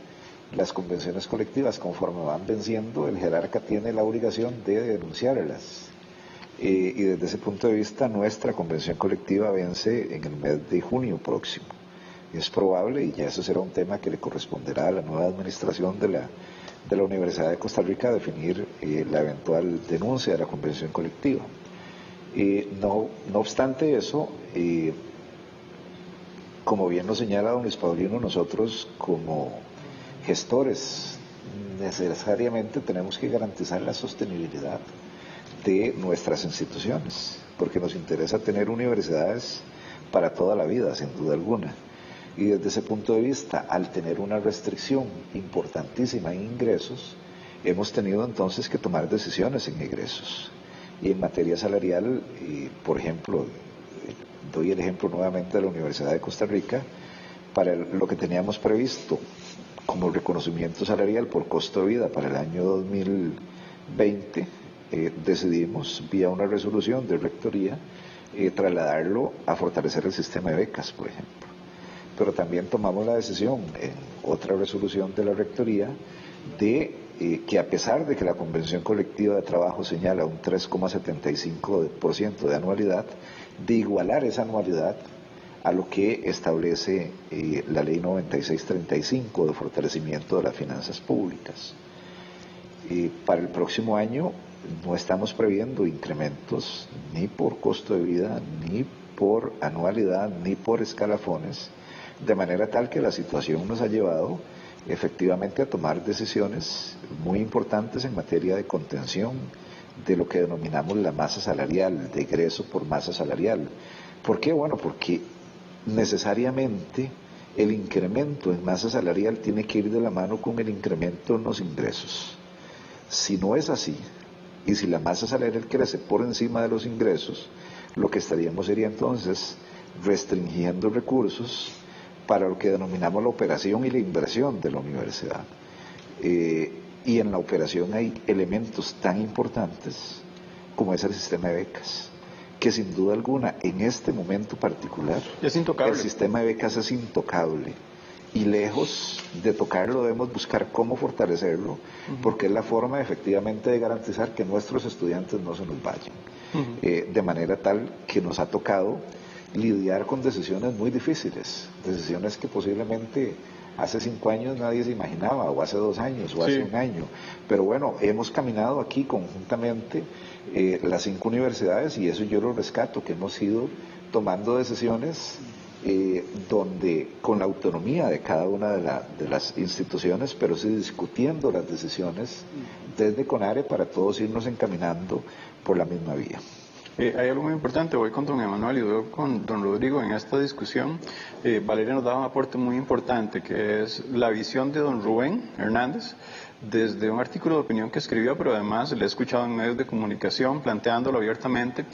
las convenciones colectivas, conforme van venciendo, el jerarca tiene la obligación de denunciarlas. Y desde ese punto de vista, nuestra convención colectiva vence en el mes de junio próximo. Es probable, y ya eso será un tema que le corresponderá a la nueva administración de la Universidad de Costa Rica, definir la eventual denuncia de la convención colectiva. No obstante eso, como bien lo señala don Luis Paulino, nosotros como gestores necesariamente tenemos que garantizar la sostenibilidad de nuestras instituciones, porque nos interesa tener universidades para toda la vida, sin duda alguna. Y desde ese punto de vista, al tener una restricción importantísima en ingresos, hemos tenido entonces que tomar decisiones en ingresos. Y en materia salarial, por ejemplo, doy el ejemplo nuevamente de la Universidad de Costa Rica, para lo que teníamos previsto como reconocimiento salarial por costo de vida para el año 2020, decidimos, vía una resolución de rectoría, trasladarlo a fortalecer el sistema de becas, por ejemplo. Pero también tomamos la decisión, en otra resolución de la rectoría, de que a pesar de que la Convención Colectiva de Trabajo señala un 3,75% de anualidad, de igualar esa anualidad a lo que establece la Ley 9635 de fortalecimiento de las finanzas públicas. Para el próximo año no estamos previendo incrementos ni por costo de vida, ni por anualidad, ni por escalafones, de manera tal que la situación nos ha llevado efectivamente a tomar decisiones muy importantes en materia de contención de lo que denominamos la masa salarial, de egreso por masa salarial. ¿Por qué? Bueno, porque necesariamente el incremento en masa salarial tiene que ir de la mano con el incremento en los ingresos. Si no es así, y si la masa salarial crece por encima de los ingresos, lo que estaríamos sería entonces restringiendo recursos para lo que denominamos la operación y la inversión de la universidad. Y en la operación hay elementos tan importantes como es el sistema de becas, que sin duda alguna en este momento particular es intocable. El sistema de becas es intocable. Y lejos de tocarlo debemos buscar cómo fortalecerlo, porque es la forma efectivamente de garantizar que nuestros estudiantes no se nos vayan. De manera tal que nos ha tocado lidiar con decisiones muy difíciles, decisiones que posiblemente hace 5 años nadie se imaginaba, o hace 2 años, o hace 1 año. Pero bueno, hemos caminado aquí conjuntamente las 5 universidades, y eso yo lo rescato, que hemos ido tomando decisiones donde con la autonomía de cada una de las instituciones, pero sí discutiendo las decisiones desde CONARE para todos irnos encaminando por la misma vía. Hay algo muy importante, voy con don Emanuel y luego con don Rodrigo en esta discusión. Valeria nos daba un aporte muy importante, que es la visión de don Rubén Hernández, desde un artículo de opinión que escribió, pero además le he escuchado en medios de comunicación planteándolo abiertamente,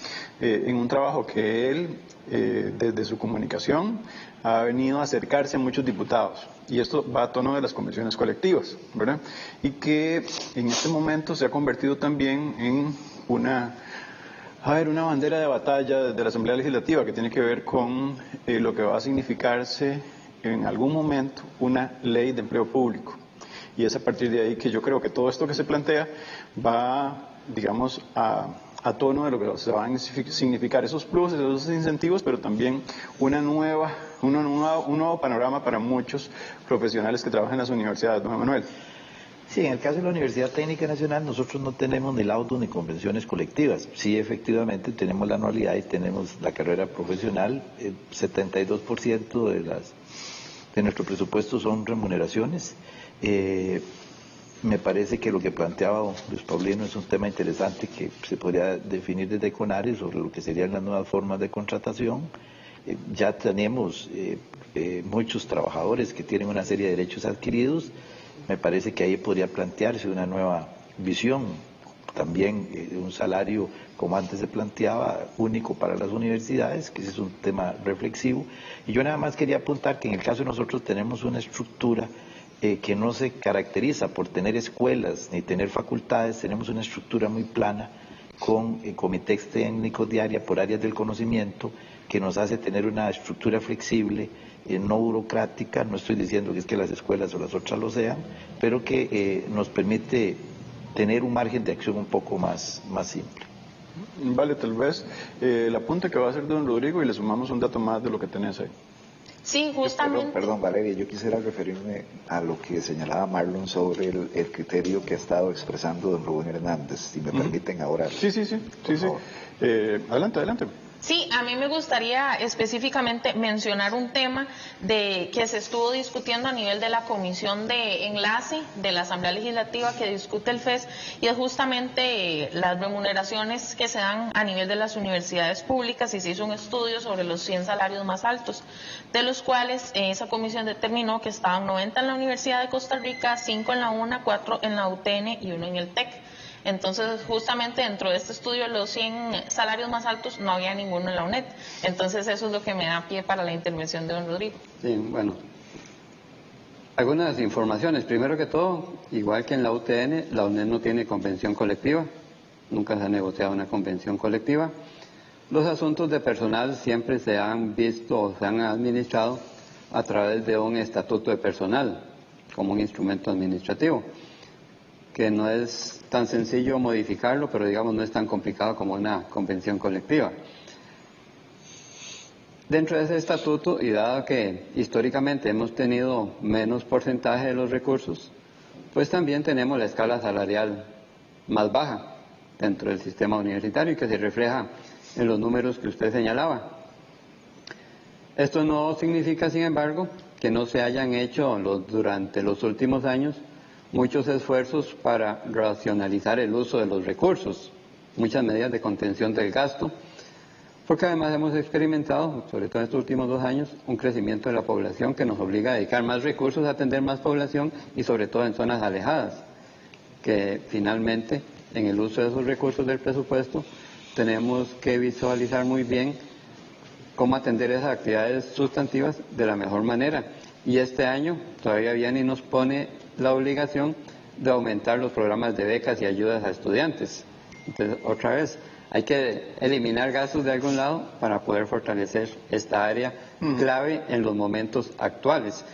en un trabajo que él, desde su comunicación, ha venido a acercarse a muchos diputados, y esto va a tono de las convenciones colectivas, ¿verdad? Y que en este momento se ha convertido también en una bandera de batalla de la Asamblea Legislativa, que tiene que ver con lo que va a significarse en algún momento una ley de empleo público. Y es a partir de ahí que yo creo que todo esto que se plantea va, digamos, a tono de lo que se van a significar esos pluses, esos incentivos, pero también una nueva un nuevo panorama para muchos profesionales que trabajan en las universidades, don Manuel. Sí, en el caso de la Universidad Técnica Nacional nosotros no tenemos ni laudos ni convenciones colectivas. Sí, efectivamente tenemos la anualidad y tenemos la carrera profesional. 72% de nuestro presupuesto son remuneraciones. Me parece que lo que planteaba Luis Paulino es un tema interesante que se podría definir desde CONARE sobre lo que serían las nuevas formas de contratación. Ya tenemos muchos trabajadores que tienen una serie de derechos adquiridos. Me parece que ahí podría plantearse una nueva visión, también un salario, como antes se planteaba, único para las universidades, que ese es un tema reflexivo. Y yo nada más quería apuntar que en el caso de nosotros tenemos una estructura que no se caracteriza por tener escuelas ni tener facultades, tenemos una estructura muy plana con comités técnicos de área por áreas del conocimiento, que nos hace tener una estructura flexible, no burocrática. No estoy diciendo que es que las escuelas o las otras lo sean, pero que nos permite tener un margen de acción un poco más simple. Vale, tal vez el apunte que va a hacer don Rodrigo y le sumamos un dato más de lo que tenés ahí. Sí, justamente. Perdón, Valeria, yo quisiera referirme a lo que señalaba Marlon sobre el criterio que ha estado expresando don Rubén Hernández, si me permiten ahora. Sí. Adelante. Sí, a mí me gustaría específicamente mencionar un tema que se estuvo discutiendo a nivel de la Comisión de Enlace de la Asamblea Legislativa que discute el FES, y es justamente las remuneraciones que se dan a nivel de las universidades públicas, y se hizo un estudio sobre los 100 salarios más altos, de los cuales esa comisión determinó que estaban 90 en la Universidad de Costa Rica, 5 en la UNA, 4 en la UTN y 1 en el TEC. Entonces, justamente dentro de este estudio, los 100 salarios más altos, no había ninguno en la UNED. Entonces, eso es lo que me da pie para la intervención de don Rodrigo. Sí, bueno. Algunas informaciones. Primero que todo, igual que en la UTN, la UNED no tiene convención colectiva. Nunca se ha negociado una convención colectiva. Los asuntos de personal siempre se han visto o se han administrado a través de un estatuto de personal, como un instrumento administrativo, que no es tan sencillo modificarlo, pero digamos no es tan complicado como una convención colectiva. Dentro de ese estatuto, y dado que históricamente hemos tenido menos porcentaje de los recursos, pues también tenemos la escala salarial más baja dentro del sistema universitario, y que se refleja en los números que usted señalaba. Esto no significa, sin embargo, que no se hayan hecho durante los últimos años muchos esfuerzos para racionalizar el uso de los recursos, muchas medidas de contención del gasto, porque además hemos experimentado, sobre todo en estos últimos 2 años, un crecimiento de la población que nos obliga a dedicar más recursos a atender más población, y sobre todo en zonas alejadas, que finalmente en el uso de esos recursos del presupuesto tenemos que visualizar muy bien cómo atender esas actividades sustantivas de la mejor manera. Y este año todavía viene y nos pone la obligación de aumentar los programas de becas y ayudas a estudiantes. Entonces, otra vez, hay que eliminar gastos de algún lado para poder fortalecer esta área clave en los momentos actuales.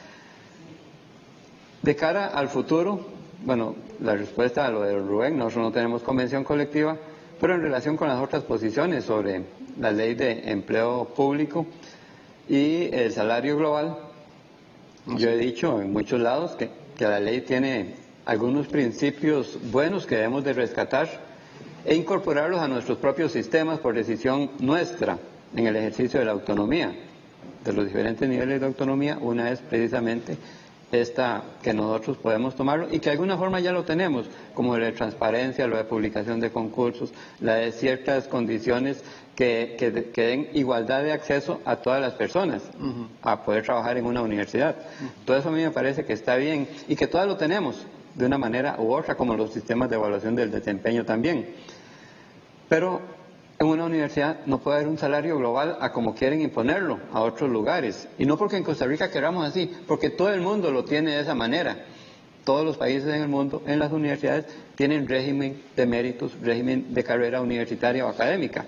De cara al futuro, bueno, la respuesta a lo de Rubén, nosotros no tenemos convención colectiva, pero en relación con las otras posiciones sobre la ley de empleo público y el salario global, yo he dicho en muchos lados que la ley tiene algunos principios buenos que debemos de rescatar e incorporarlos a nuestros propios sistemas por decisión nuestra en el ejercicio de la autonomía, de los diferentes niveles de autonomía. Una es precisamente esta que nosotros podemos tomarlo y que de alguna forma ya lo tenemos, como la de transparencia, lo de publicación de concursos, la de ciertas condiciones que den igualdad de acceso a todas las personas a poder trabajar en una universidad. Todo eso a mí me parece que está bien y que todas lo tenemos de una manera u otra, como los sistemas de evaluación del desempeño también. Pero en una universidad no puede haber un salario global a como quieren imponerlo a otros lugares. Y no porque en Costa Rica queramos así, porque todo el mundo lo tiene de esa manera. Todos los países en el mundo, en las universidades, tienen régimen de méritos, régimen de carrera universitaria o académica.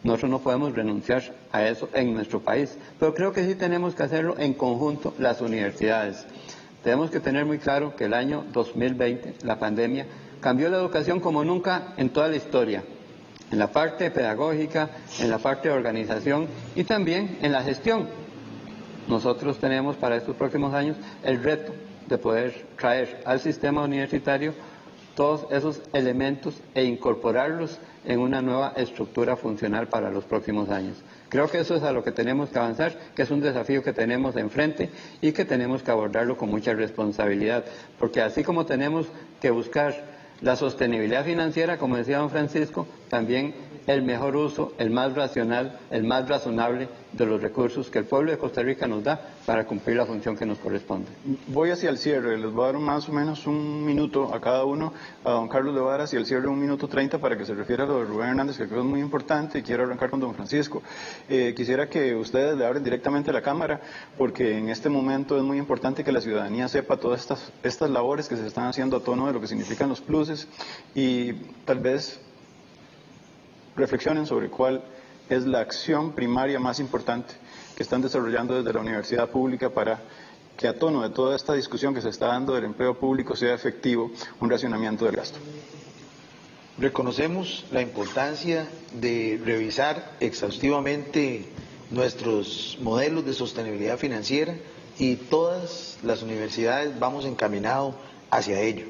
Nosotros no podemos renunciar a eso en nuestro país, pero creo que sí tenemos que hacerlo en conjunto las universidades. Tenemos que tener muy claro que el año 2020, la pandemia, cambió la educación como nunca en toda la historia, en la parte pedagógica, en la parte de organización y también en la gestión. nosotros tenemos para estos próximos años el reto de poder traer al sistema universitario todos esos elementos e incorporarlos en una nueva estructura funcional para los próximos años. Creo que eso es a lo que tenemos que avanzar, que es un desafío que tenemos enfrente y que tenemos que abordarlo con mucha responsabilidad, porque así como tenemos que buscar la sostenibilidad financiera, como decía don Francisco, también el mejor uso, el más racional, el más razonable de los recursos que el pueblo de Costa Rica nos da para cumplir la función que nos corresponde. Voy hacia el cierre, les voy a dar más o menos un minuto a cada uno, a don Carlos de Varas y el cierre 1 minuto 30 para que se refiera a lo de Rubén Hernández, que creo es muy importante, y quiero arrancar con don Francisco. Quisiera que ustedes le hablen directamente a la Cámara, porque en este momento es muy importante que la ciudadanía sepa todas estas labores que se están haciendo a tono de lo que significan los pluses, y tal vez reflexionen sobre cuál es la acción primaria más importante que están desarrollando desde la universidad pública para que a tono de toda esta discusión que se está dando del empleo público sea efectivo un racionamiento del gasto. Reconocemos la importancia de revisar exhaustivamente nuestros modelos de sostenibilidad financiera y todas las universidades vamos encaminados hacia ello.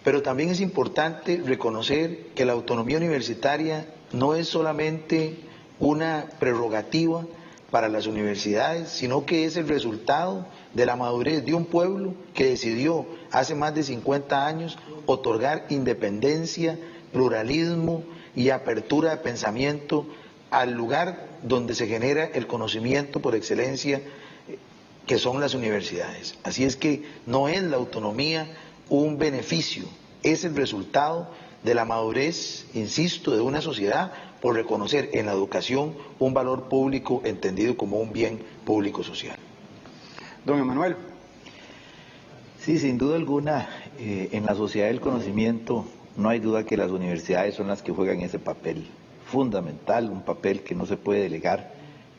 Pero también es importante reconocer que la autonomía universitaria no es solamente una prerrogativa para las universidades, sino que es el resultado de la madurez de un pueblo que decidió hace más de 50 años otorgar independencia, pluralismo y apertura de pensamiento al lugar donde se genera el conocimiento por excelencia, que son las universidades. Así es que no es la autonomía un beneficio, es el resultado de la madurez, insisto, de una sociedad por reconocer en la educación un valor público entendido como un bien público social. Don Emanuel. Sí, sin duda alguna, en la sociedad del conocimiento no hay duda que las universidades son las que juegan ese papel fundamental, un papel que no se puede delegar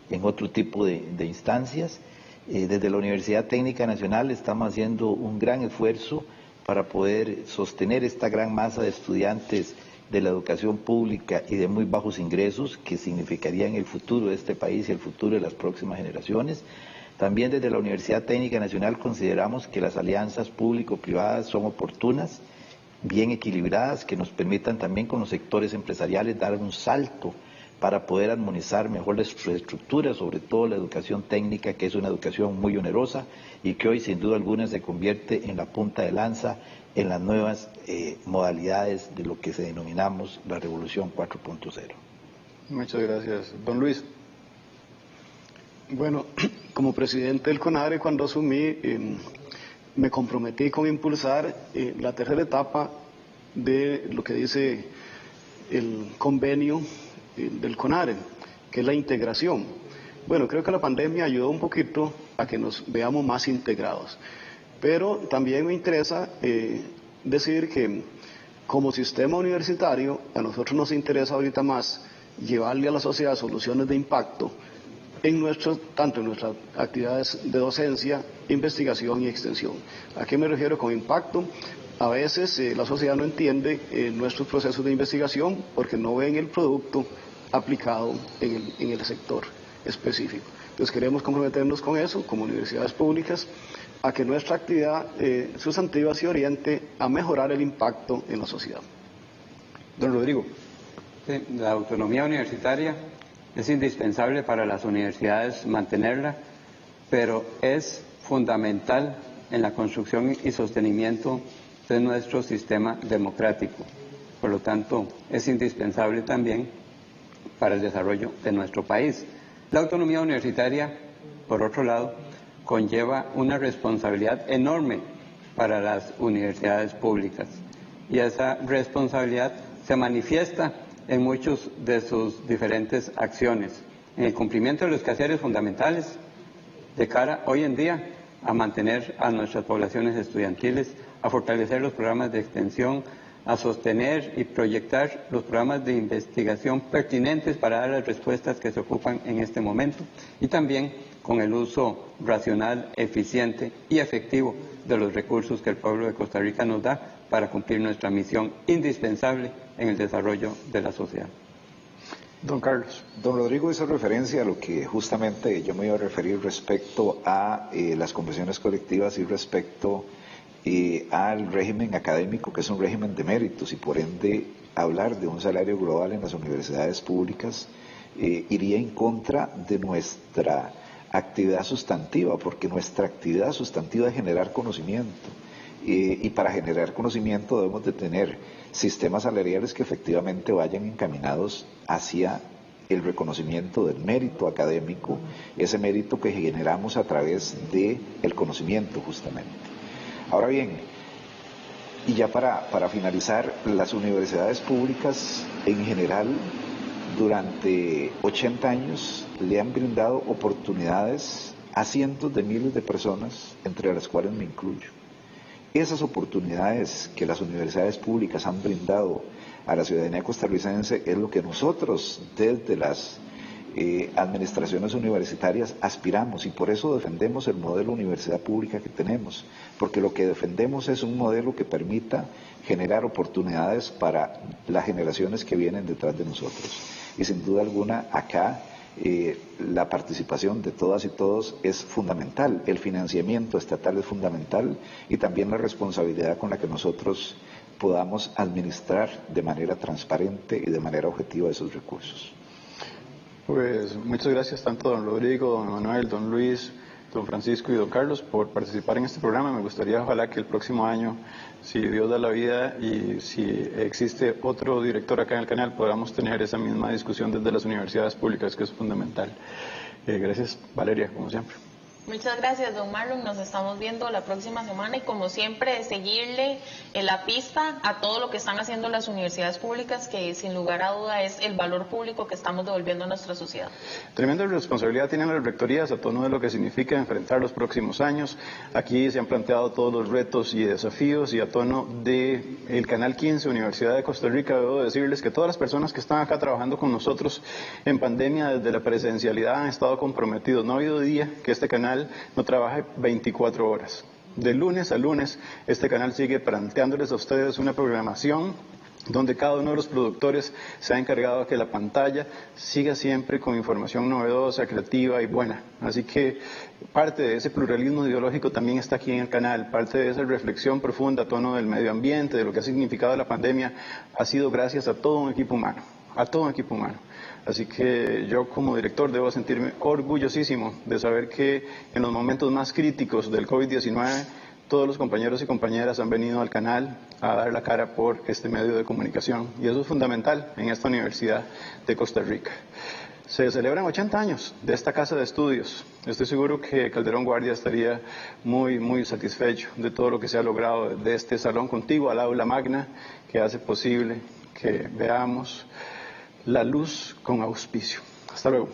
en otro tipo de instancias. Desde la Universidad Técnica Nacional estamos haciendo un gran esfuerzo para poder sostener esta gran masa de estudiantes de la educación pública y de muy bajos ingresos que significarían el futuro de este país y el futuro de las próximas generaciones. También desde la Universidad Técnica Nacional consideramos que las alianzas público-privadas son oportunas, bien equilibradas, que nos permitan también con los sectores empresariales dar un salto para poder armonizar mejor la estructura, sobre todo la educación técnica, que es una educación muy onerosa y que hoy sin duda alguna se convierte en la punta de lanza en las nuevas modalidades de lo que se denominamos la Revolución 4.0. Muchas gracias. Don Luis. Bueno, como presidente del CONADRE, cuando asumí, me comprometí con impulsar la tercera etapa de lo que dice el convenio del CONADRE, que es la integración. Bueno, creo que la pandemia ayudó un poquito a que nos veamos más integrados, pero también me interesa decir que como sistema universitario a nosotros nos interesa ahorita más llevarle a la sociedad soluciones de impacto tanto en nuestras actividades de docencia, investigación y extensión. ¿A qué me refiero con impacto? A veces la sociedad no entiende nuestros procesos de investigación porque no ven el producto aplicado en el sector específico. Entonces queremos comprometernos con eso, como universidades públicas, a que nuestra actividad sustantiva se oriente a mejorar el impacto en la sociedad. Don Rodrigo. Sí, la autonomía universitaria es indispensable para las universidades mantenerla, pero es fundamental en la construcción y sostenimiento de nuestro sistema democrático. Por lo tanto, es indispensable también para el desarrollo de nuestro país. La autonomía universitaria, por otro lado, conlleva una responsabilidad enorme para las universidades públicas y esa responsabilidad se manifiesta en muchas de sus diferentes acciones, en el cumplimiento de los quehaceres fundamentales de cara hoy en día a mantener a nuestras poblaciones estudiantiles, a fortalecer los programas de extensión, a sostener y proyectar los programas de investigación pertinentes para dar las respuestas que se ocupan en este momento y también con el uso racional, eficiente y efectivo de los recursos que el pueblo de Costa Rica nos da para cumplir nuestra misión indispensable en el desarrollo de la sociedad. Don Carlos. Don Rodrigo hizo referencia a lo que justamente yo me iba a referir respecto a las convenciones colectivas y respecto al régimen académico, que es un régimen de méritos, y por ende hablar de un salario global en las universidades públicas iría en contra de nuestra actividad sustantiva, porque nuestra actividad sustantiva es generar conocimiento. Y para generar conocimiento debemos de tener sistemas salariales que efectivamente vayan encaminados hacia el reconocimiento del mérito académico, ese mérito que generamos a través del conocimiento justamente. Ahora bien, y ya para finalizar, las universidades públicas en general durante 80 años le han brindado oportunidades a cientos de miles de personas, entre las cuales me incluyo. Esas oportunidades que las universidades públicas han brindado a la ciudadanía costarricense es lo que nosotros desde las administraciones universitarias aspiramos, y por eso defendemos el modelo de universidad pública que tenemos, porque lo que defendemos es un modelo que permita generar oportunidades para las generaciones que vienen detrás de nosotros. Y sin duda alguna acá la participación de todas y todos es fundamental, el financiamiento estatal es fundamental, y también la responsabilidad con la que nosotros podamos administrar de manera transparente y de manera objetiva esos recursos. Pues muchas gracias tanto don Rodrigo, don Manuel, don Luis, don Francisco y don Carlos por participar en este programa. Me gustaría, ojalá, que el próximo año, si Dios da la vida y si existe otro director acá en el canal, podamos tener esa misma discusión desde las universidades públicas, que es fundamental. Gracias, Valeria, como siempre. Muchas gracias, don Marlon. Nos estamos viendo la próxima semana y, como siempre, seguirle en la pista a todo lo que están haciendo las universidades públicas, que sin lugar a duda es el valor público que estamos devolviendo a nuestra sociedad. Tremenda responsabilidad tienen las rectorías a tono de lo que significa enfrentar los próximos años. Aquí se han planteado todos los retos y desafíos, y a tono de el Canal 15, Universidad de Costa Rica, debo decirles que todas las personas que están acá trabajando con nosotros en pandemia desde la presencialidad han estado comprometidos. No ha habido día que este canal no trabaje 24 horas. De lunes a lunes, este canal sigue planteándoles a ustedes una programación donde cada uno de los productores se ha encargado de que la pantalla siga siempre con información novedosa, creativa y buena. Así que parte de ese pluralismo ideológico también está aquí en el canal, parte de esa reflexión profunda a tono del medio ambiente, de lo que ha significado la pandemia, ha sido gracias a todo un equipo humano, a todo un equipo humano. Así que yo como director debo sentirme orgullosísimo de saber que en los momentos más críticos del COVID-19 todos los compañeros y compañeras han venido al canal a dar la cara por este medio de comunicación, y eso es fundamental en esta Universidad de Costa Rica. Se celebran 80 años de esta casa de estudios. Estoy seguro que Calderón Guardia estaría muy satisfecho de todo lo que se ha logrado de este salón contiguo al aula magna, que hace posible que veamos la luz con auspicio. Hasta luego.